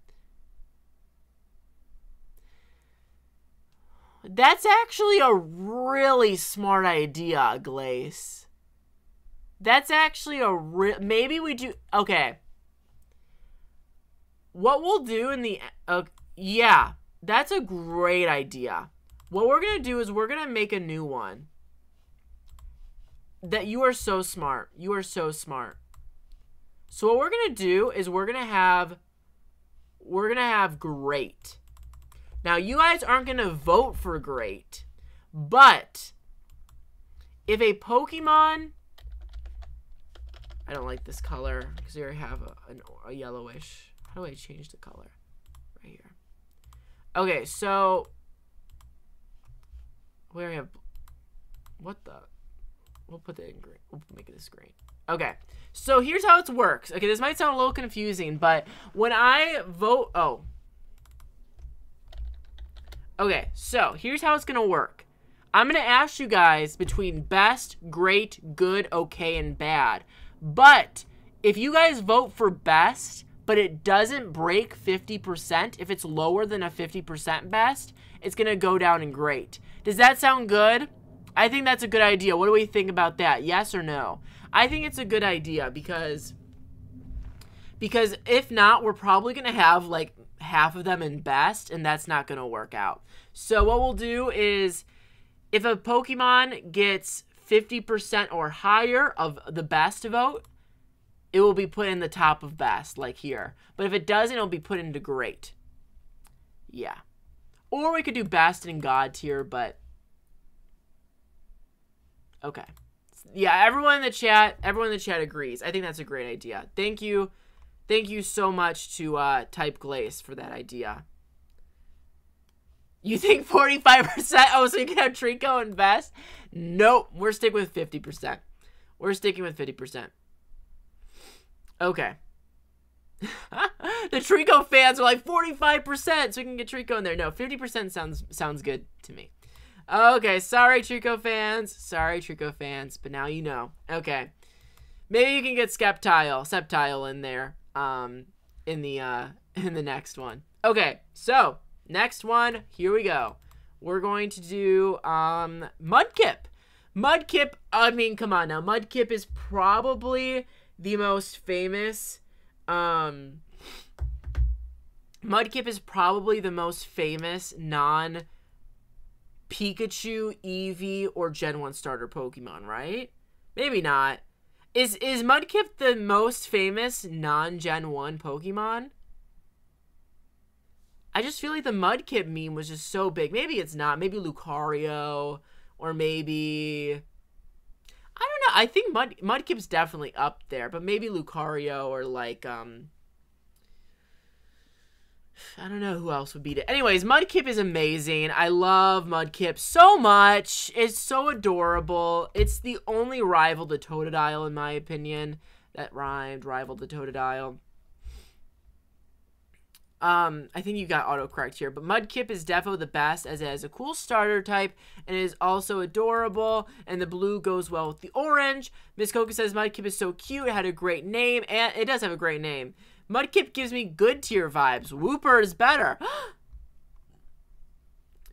That's actually a really smart idea, Glaze. That's actually maybe we do... Okay. What we'll do in the... yeah, that's a great idea. What we're going to do is we're going to make a new one. You are so smart. You are so smart. So what we're going to do is we're going to have great. Now, you guys aren't going to vote for great. But if a Pokemon... I don't like this color because we already have a yellowish. How do I change the color? Right here. Okay, so we already have... What the... We'll put it in green. We'll make this green. Okay, so here's how it works. Okay, this might sound a little confusing, but when I vote... Oh. Okay, so here's how it's going to work. I'm going to ask you guys between best, great, good, okay, and bad. But if you guys vote for best, but it doesn't break 50%, if it's lower than a 50% best, it's going to go down in great. Does that sound good? I think that's a good idea. What do we think about that? Yes or no? I think it's a good idea because if not, we're probably going to have like half of them in best, and that's not going to work out. So what we'll do is if a Pokemon gets 50% or higher of the best vote, it will be put in the top of best, like here. But if it doesn't, it'll be put into great. Yeah. Or we could do best and God tier, but... Okay. Yeah, everyone in the chat agrees. I think that's a great idea. Thank you. Thank you so much to Type Glaze for that idea. You think 45%? Oh, so you can have Trico and best? Nope. We're sticking with 50%. We're sticking with 50%. Okay. The Trico fans are like 45%, so we can get Trico in there. No, 50% sounds good to me. Okay, sorry Trico fans. Sorry Trico fans, but now you know. Okay. Maybe you can get Sceptile in there. In the next one. Okay, so next one, here we go. We're going to do Mudkip. Mudkip, I mean, come on now. Mudkip is probably the most famous Mudkip is probably the most famous non-Pikachu, Eevee, or Gen 1 starter Pokemon, right? Maybe not. Is Mudkip the most famous non-Gen 1 Pokemon? I just feel like the Mudkip meme was just so big. Maybe it's not. Maybe Lucario, or maybe... I don't know. I think Mudkip's definitely up there, but maybe Lucario or like, I don't know who else would beat it. Anyways, Mudkip is amazing. I love Mudkip so much. It's so adorable. It's the only rival to Totodile, in my opinion. That rhymed, rival to Totodile. I think you got autocorrect here, but Mudkip is defo the best as it has a cool starter type and is also adorable, and the blue goes well with the orange. Miss Coca says Mudkip is so cute, it had a great name, and it does have a great name. Mudkip gives me good tier vibes. Wooper is better.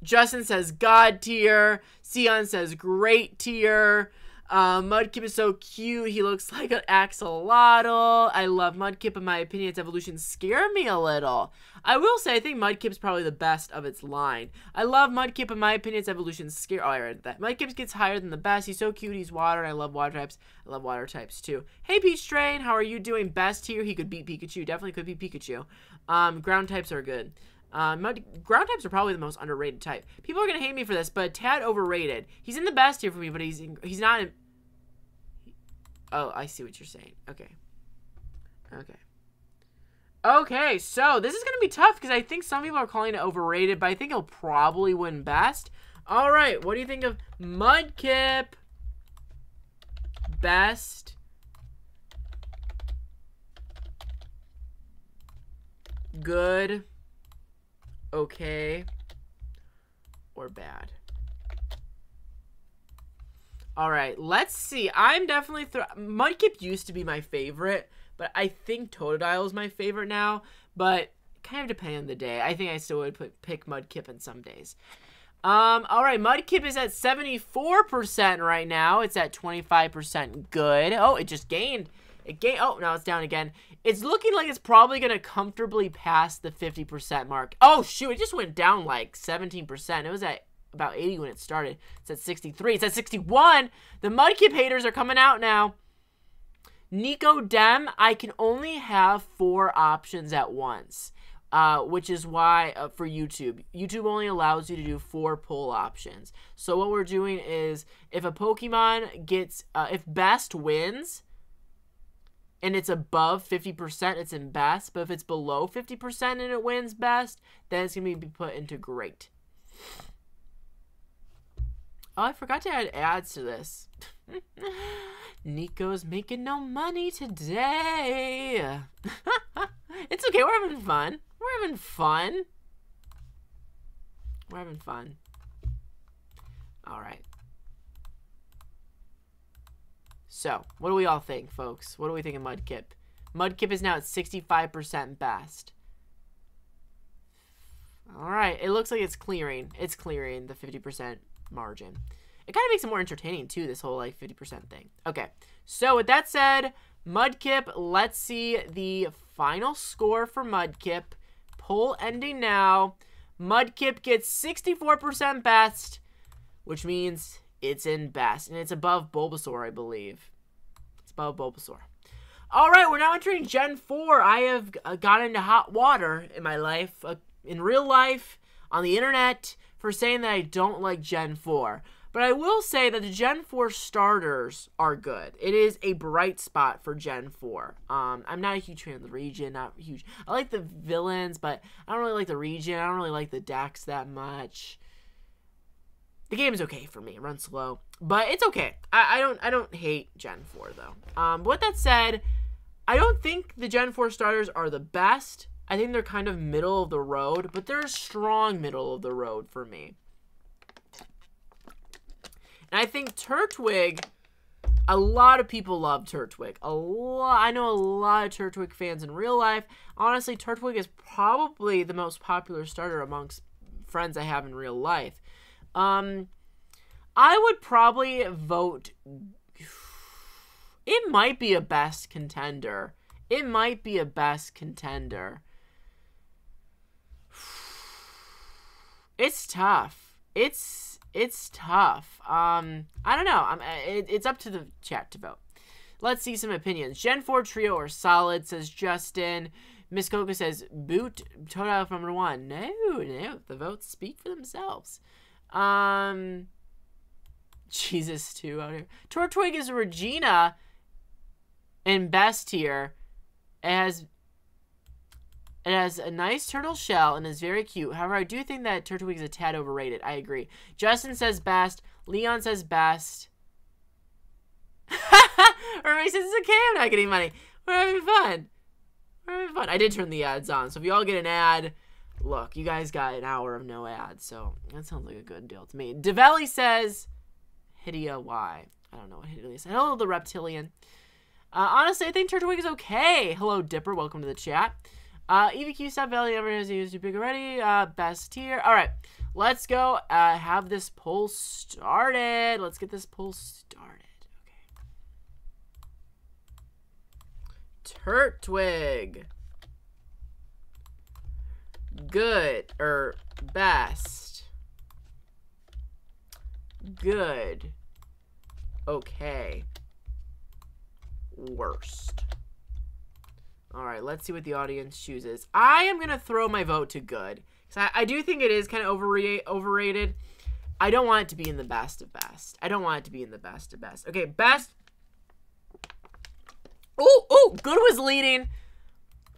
Justin says God tier. Sion says great tier. Mudkip is so cute. He looks like an axolotl. I love Mudkip. In my opinion, its evolution scared me a little. I will say, I think Mudkip's probably the best of its line. I love Mudkip. In my opinion, its evolution scare. Oh, I read that. Mudkip gets higher than the best. He's so cute. He's water. And I love water types. I love water types too. Hey, Peach Strain. How are you doing? Best tier. He could beat Pikachu. Definitely could beat Pikachu. Ground types are good. Ground types are probably the most underrated type. People are gonna hate me for this, but Tad overrated. He's in the best tier for me, but he's not in... Oh, I see what you're saying. Okay, so this is gonna be tough because I think some people are calling it overrated, but I think he'll probably win best. All right, what do you think of Mudkip? Best. Good. Okay, or bad. All right, let's see. I'm definitely Mudkip used to be my favorite, but I think Totodile is my favorite now. But kind of depending on the day. I think I still would pick Mudkip in some days. All right, Mudkip is at 74% right now. It's at 25% good. Oh, it just gained. It gained. Oh, now it's down again. It's looking like it's probably going to comfortably pass the 50% mark. Oh, shoot. It just went down like 17%. It was at about 80 when it started. It's at 63. It's at 61. The Mudkip haters are coming out now. Nico Dem, I can only have 4 options at once, which is why for YouTube only allows you to do 4 pull options. So what we're doing is if a Pokemon gets, if best wins, and it's above 50%, it's in best. But if it's below 50% and it wins best, then it's going to be put into great. Oh, I forgot to add ads to this. Nico's making no money today. It's okay, we're having fun. We're having fun. We're having fun. All right. So, what do we all think, folks? What do we think of Mudkip? Mudkip is now at 65% best. Alright, it looks like it's clearing. It's clearing the 50% margin. It kind of makes it more entertaining, too, this whole, like, 50% thing. Okay, so with that said, Mudkip, let's see the final score for Mudkip. Poll ending now. Mudkip gets 64% best, which means it's in best, and it's above Bulbasaur, I believe. It's above Bulbasaur. All right, we're now entering Gen 4. I have got into hot water in my life, in real life, on the internet, for saying that I don't like Gen 4. But I will say that the Gen 4 starters are good. It is a bright spot for Gen 4. I'm not a huge fan of the region, not huge. I like the villains, but I don't really like the region. I don't really like the Dex that much. The game is okay for me. It runs slow, but it's okay. I don't hate Gen 4 though. But with that said, I don't think the Gen 4 starters are the best. I think they're kind of middle of the road, but they're a strong middle of the road for me. And I think Turtwig, a lot of people love Turtwig. I know a lot of Turtwig fans in real life. Honestly, Turtwig is probably the most popular starter amongst friends I have in real life. I would probably vote. It might be a best contender. It might be a best contender. It's tough. It's tough. I don't know. It's up to the chat to vote. Let's see some opinions. Gen 4 trio are solid, says Justin. Miss Coca says boot Totodile from #1. No. The votes speak for themselves. Jesus too out here. Turtwig is Regina in best tier. It It has a nice turtle shell and is very cute. However, I do think that Turtwig is a tad overrated. I agree. Justin says best. Leon says best. Everybody says it's okay, I'm not getting money. We're having fun. We're having fun. I did turn the ads on, so if you all get an ad, look, you guys got an hour of no ads, so that sounds like a good deal to me. Develli says Hidia Y. I don't know what Hidia said. Hello, the reptilian. Honestly, I think Turtwig is okay. Hello, Dipper. Welcome to the chat. EVQ Stop Valley never has used too big already. Best tier. All right, let's go have this poll started. Let's get this poll started. Turtwig. Good or best. Good. Okay. Worst. Alright, let's see what the audience chooses. I am going to throw my vote to good. Because I do think it is kind of overrated. I don't want it to be in the best of best. I don't want it to be in the best of best. Okay, best. Oh, good was leading.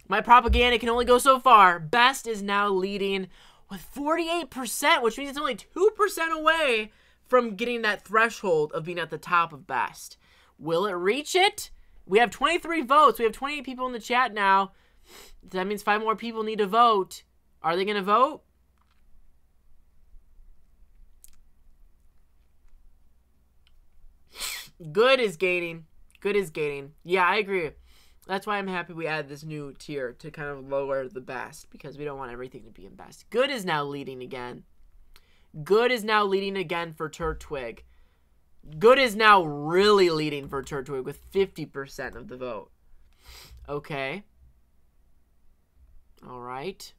My propaganda can only go so far. Best is now leading with 48%, which means it's only 2% away from getting that threshold of being at the top of best. Will it reach it? We have 23 votes. We have 28 people in the chat now. That means 5 more people need to vote. Are they going to vote? Good is gaining. Good is gaining. Yeah, I agree. That's why I'm happy we added this new tier to kind of lower the best, because we don't want everything to be in best. Good is now leading again. Good is now leading again for Turtwig. Good is now really leading for Turtwig with 50% of the vote. Okay. All right.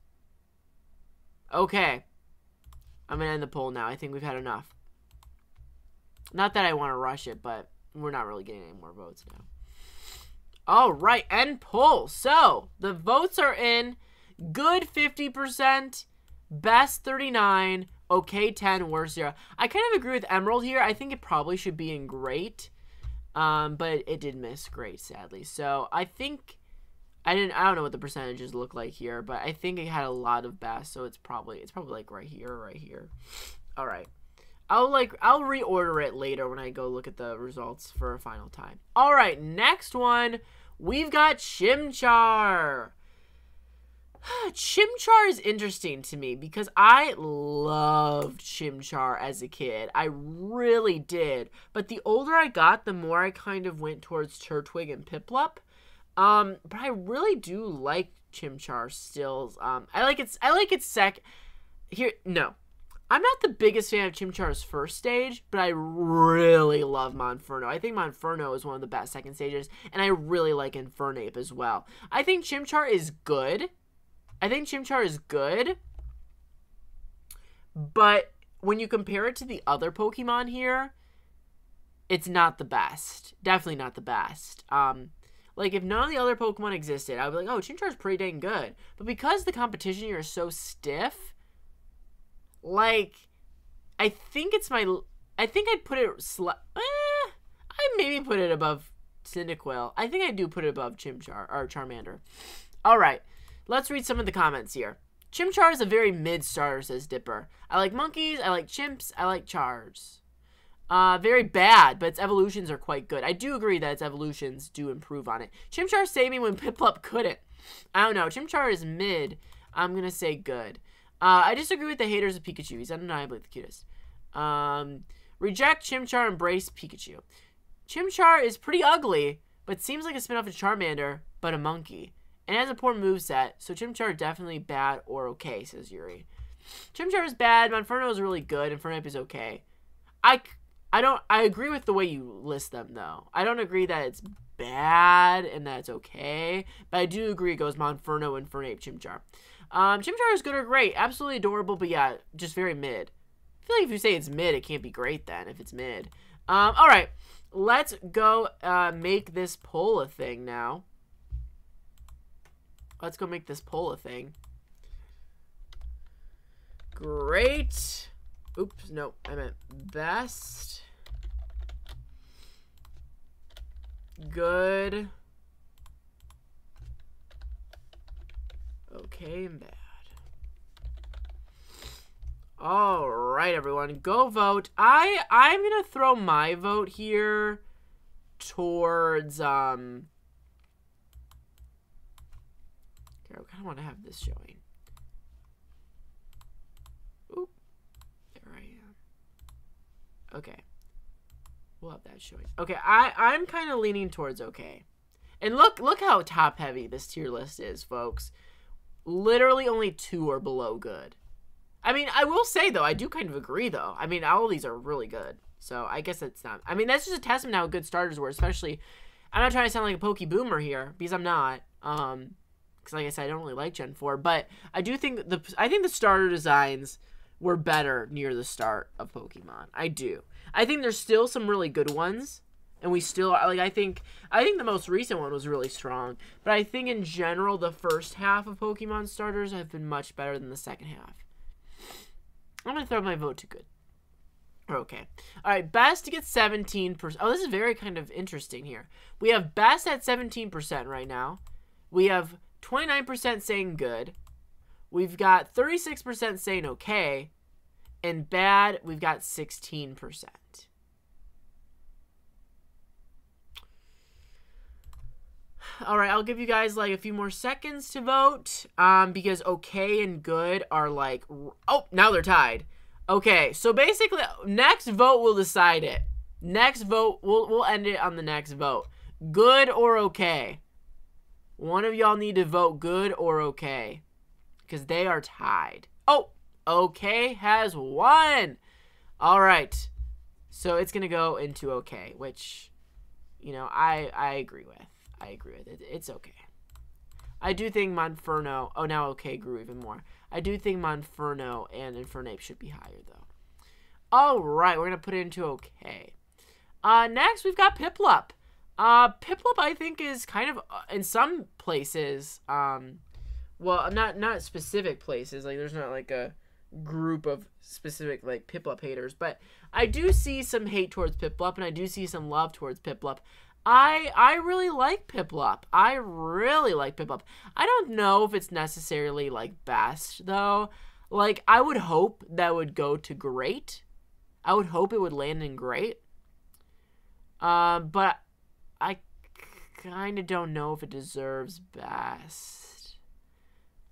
Okay. I'm going to end the poll now. I think we've had enough. Not that I want to rush it, but we're not really getting any more votes now. All right, end poll. So, the votes are in. Good 50%, best 39, okay 10, worst 0. I kind of agree with Emerald here. I think it probably should be in great, but it did miss great, sadly. So, I think I don't know what the percentages look like here, but I think it had a lot of best, so it's probably like right here or right here. All right. I'll reorder it later when I go look at the results for a final time. All right, next one, we've got Chimchar. Chimchar is interesting to me because I loved Chimchar as a kid. I really did. But the older I got, the more I kind of went towards Turtwig and Piplup. But I really do like Chimchar still. I like its second. Here, no. I'm not the biggest fan of Chimchar's first stage, but I really love Monferno. I think Monferno is one of the best second stages, and I really like Infernape as well. I think Chimchar is good. But when you compare it to the other Pokemon here, it's not the best. Definitely not the best. Like, if none of the other Pokemon existed, I would be like, oh, Chimchar's pretty dang good. But because the competition here is so stiff, like, I think I'd put it I maybe put it above Cyndaquil. I think I do put it above Chimchar, or Charmander. Alright, let's read some of the comments here. Chimchar is a very mid starter, says Dipper. I like monkeys, I like chimps, I like chars. Very bad, but its evolutions are quite good. I do agree that its evolutions do improve on it. Chimchar saved me when Piplup couldn't. I don't know, Chimchar is mid. I'm gonna say good. I disagree with the haters of Pikachu. He's undeniably the cutest. Reject Chimchar, embrace Pikachu. Chimchar is pretty ugly, but seems like a spin-off of Charmander, but a monkey. And has a poor moveset, so Chimchar definitely bad or okay, says Yuri. Chimchar is bad, Monferno is really good, and Infernape is okay. I agree with the way you list them, though. I don't agree that it's bad and that it's okay, but I do agree it goes Monferno, Infernape, Chimchar. Chimchar is good or great. Absolutely adorable, but yeah, just very mid. I feel like if you say it's mid, it can't be great then, if it's mid. Alright. Let's go make this poll a thing now. Let's go make this poll a thing. Great. Oops, no, I meant best. Good. okay, and bad. All right, everyone, go vote. I'm gonna throw my vote here towards here, I kind of want to have this showing. Oop, there I am. Okay, we'll have that showing. Okay, I'm kind of leaning towards okay. And look how top heavy this tier list is, folks. Literally only 2 are below good. I mean, I will say, though, I do kind of agree, though. I mean, all of these are really good. So, I guess it's not. I mean, that's just a testament to how good starters were, especially. I'm not trying to sound like a pokey boomer here, because I'm not. Because, like I said, I don't really like Gen 4. But I do think the starter designs were better near the start of Pokemon. I do. I think there's still some really good ones. And we still, like, I think the most recent one was really strong. But I think, in general, the first half of Pokemon starters have been much better than the second half. I'm going to throw my vote to good. Okay. All right, best to get 17%. Oh, this is very kind of interesting here. We have best at 17% right now. We have 29% saying good. We've got 36% saying okay. And bad, we've got 16%. All right, I'll give you guys like a few more seconds to vote because okay and good are like, oh, now they're tied. Okay, so basically, next vote will decide it. Next vote, we'll end it on the next vote. Good or okay? One of y'all need to vote good or okay because they are tied. Oh, okay has won. All right, so it's going to go into okay, which, you know, I agree with. I agree with it. It's okay. I do think Monferno... Oh, now okay grew even more. I do think Monferno and Infernape should be higher, though. All right, we're going to put it into okay. Next, we've got Piplup. Piplup, I think, is kind of, in some places... well, not specific places. Like, there's not, like, a group of specific, like, Piplup haters. But I do see some hate towards Piplup, and I do see some love towards Piplup. I really like Piplup. I really like Piplup. I don't know if it's necessarily, like, best, though. Like, I would hope that would go to great. I would hope it would land in great. But I kind of don't know if it deserves best.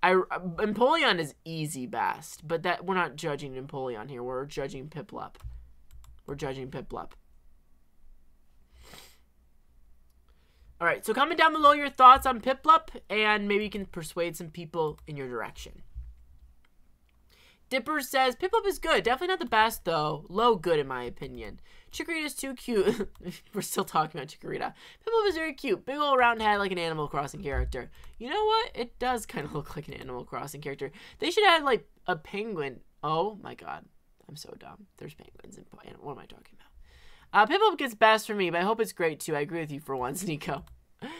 Empoleon is easy best, but that we're not judging Empoleon here. We're judging Piplup. We're judging Piplup. All right, so comment down below your thoughts on Piplup, and maybe you can persuade some people in your direction. Dipper says, Piplup is good. Definitely not the best, though. Low good, in my opinion. Chikorita's too cute. We're still talking about Chikorita. Piplup is very cute. Big old round head like an Animal Crossing character. You know what? It does kind of look like an Animal Crossing character. They should add, like, a penguin. Oh, my God. I'm so dumb. There's penguins in... What am I talking about? Piplup gets best for me, but I hope it's great, too. I agree with you for once, Nico.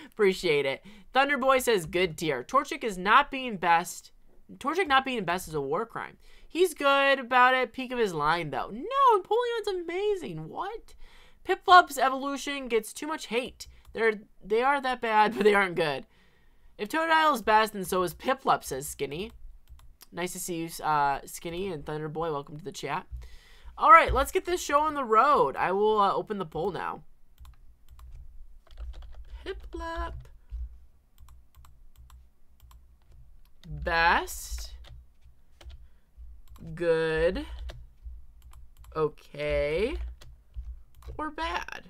Appreciate it. Thunderboy says, good tier. Torchic is not being best. Torchic not being best is a war crime. He's good about it. Peak of his line, though. No, Empoleon's amazing. What? Piplup's evolution gets too much hate. They are that bad, but they aren't good. If Totodile is best, then so is Piplup, says Skinny. Nice to see you, Skinny and Thunderboy. Welcome to the chat. All right, let's get this show on the road. I will open the poll now. Piplup. Best. Good. Okay. Or bad.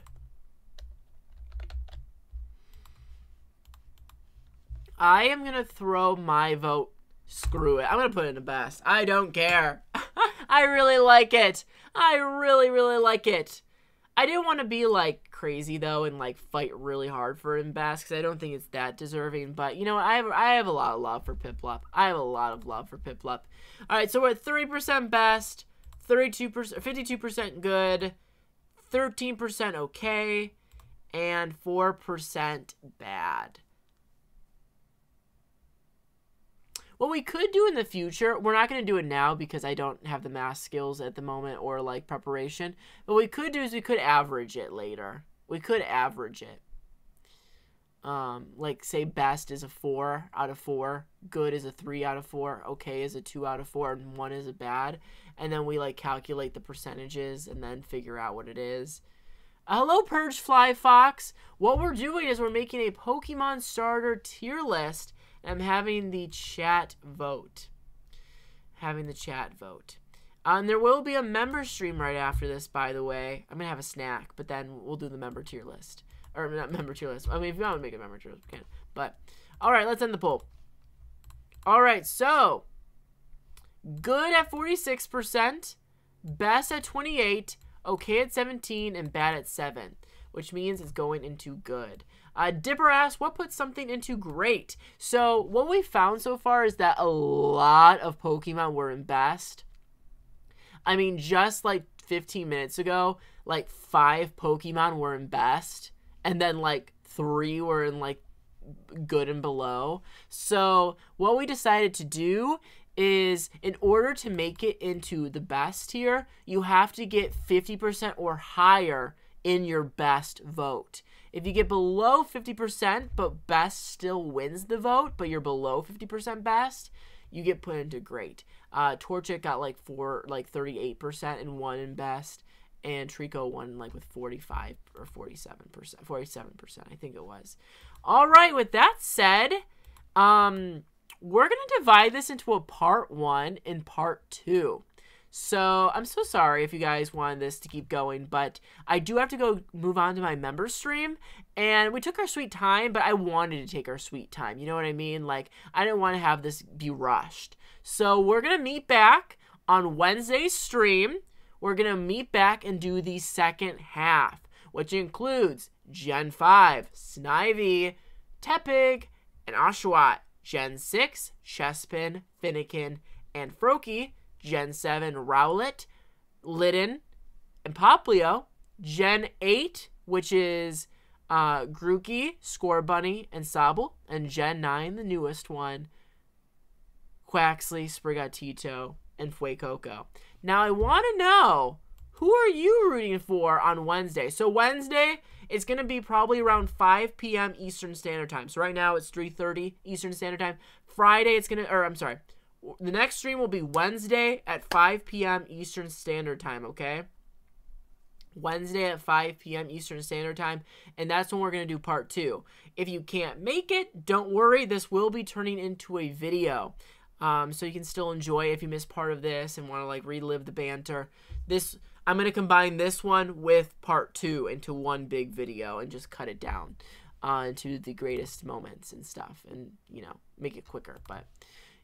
I am going to throw my vote. Screw it. I'm going to put it in the best. I don't care. I really like it. I really, really like it. I didn't want to be, like, crazy, though, and, like, fight really hard for it in best, because I don't think it's that deserving. But, you know, I have a lot of love for Piplup. I have a lot of love for Piplup. All right, so we're at 30% best, 32%, 52% good, 13% okay, and 4% bad. What we could do in the future, we're not going to do it now because I don't have the math skills at the moment or, like, preparation. But what we could do is we could average it later. We could average it. Like say best is a 4 out of 4, good is a 3 out of 4, okay is a 2 out of 4, and 1 is a bad. And then we like calculate the percentages and then figure out what it is. Hello, Purge Fly Fox. What we're doing is we're making a Pokemon starter tier list, and I'm having the chat vote. There will be a member stream right after this, by the way. I'm going to have a snack, but then we'll do the member tier list. Or not member tier list. I mean, if you want to make a member tier list, we can. But, alright, let's end the poll. Alright, so, good at 46%, best at 28%, okay at 17%, and bad at 7%, which means it's going into good. Dipper asks, what puts something into great? So, what we found so far is that a lot of Pokemon were in best. I mean, just like 15 minutes ago, like 5 Pokemon were in best, and then like 3 were in like good and below. So, what we decided to do is, in order to make it into the best tier, you have to get 50% or higher in your best vote. If you get below 50%, but best still wins the vote, but you're below 50% best, you get put into great. Torchic got like 38% and won in best, and Trico won like with 45 or 47%, I think it was. All right, with that said, we're going to divide this into a part 1 and part 2. So, I'm so sorry if you guys wanted this to keep going, but I do have to go move on to my member stream, and we took our sweet time, but I wanted to take our sweet time, you know what I mean? Like, I didn't want to have this be rushed. So, we're going to meet back on Wednesday's stream. We're going to meet back and do the second half, which includes Gen 5, Snivy, Tepig, and Oshawott. Gen 6, Chespin, Fennekin, and Froakie. Gen 7, Rowlet, Litten, and Poplio. Gen 8, which is Grookey, Scorbunny, and Sobble. And Gen 9, the newest one, Quaxly, Sprigatito, and Fuecoco. Now, I want to know, who are you rooting for on Wednesday? So, Wednesday, it's going to be probably around 5 p.m. Eastern Standard Time. So, right now, it's 3:30 Eastern Standard Time. Friday, it's going to, or I'm sorry, the next stream will be Wednesday at 5 p.m. Eastern Standard Time, okay? Wednesday at 5 p.m. Eastern Standard Time, and that's when we're going to do part 2. If you can't make it, don't worry. This will be turning into a video, so you can still enjoy it if you missed part of this and want to, like, relive the banter. I'm going to combine this one with part 2 into one big video and just cut it down into the greatest moments and stuff and, you know, make it quicker, but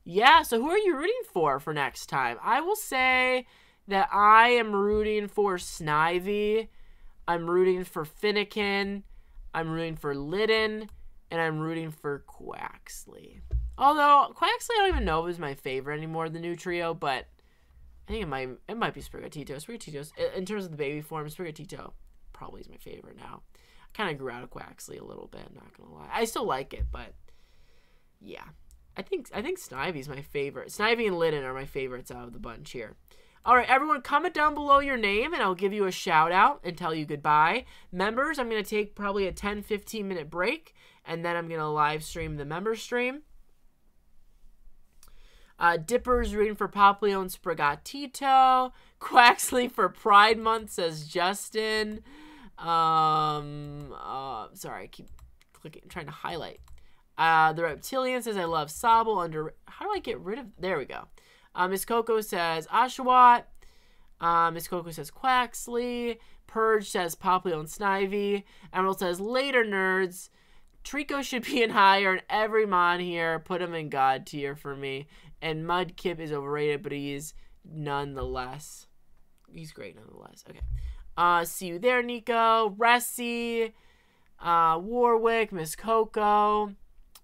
yeah, so who are you rooting for next time? I will say that I am rooting for Snivy, I'm rooting for Fennekin, I'm rooting for Litten, and I'm rooting for Quaxly. Although, Quaxly I don't even know if it's my favorite anymore, the new trio, but I think it might be Sprigatito. Sprigatito's, in terms of the baby form, Sprigatito probably is my favorite now. I kind of grew out of Quaxly a little bit, not gonna lie. I still like it, but yeah. I think Snivy's my favorite. Snivy and Litten are my favorites out of the bunch here. Alright, everyone, comment down below your name, and I'll give you a shout-out and tell you goodbye. Members, I'm going to take probably a 10-15 minute break, and then I'm going to live stream the member stream. Dipper's rooting for Poplio and Sprigatito. Quaxly for Pride Month, says Justin. Sorry, I keep clicking, trying to highlight. The Reptilian says, I love Sobble under... How do I get rid of... There we go. Miss Coco says Oshawott. Miss Coco says Quaxly. Purge says Poplio and Snivy. Emerald says, later, nerds. Trico should be in higher, and every mon here, put him in God tier for me. And Mudkip is overrated, but he's nonetheless. He's great nonetheless. Okay. See you there, Nico. Ressie. Warwick. Miss Coco.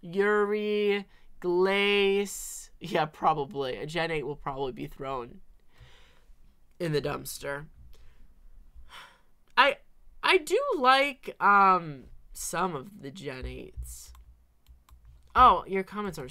Yuri, Glace, yeah, probably. A Gen 8 will probably be thrown in the dumpster. I do like some of the Gen 8s. Oh, your comments are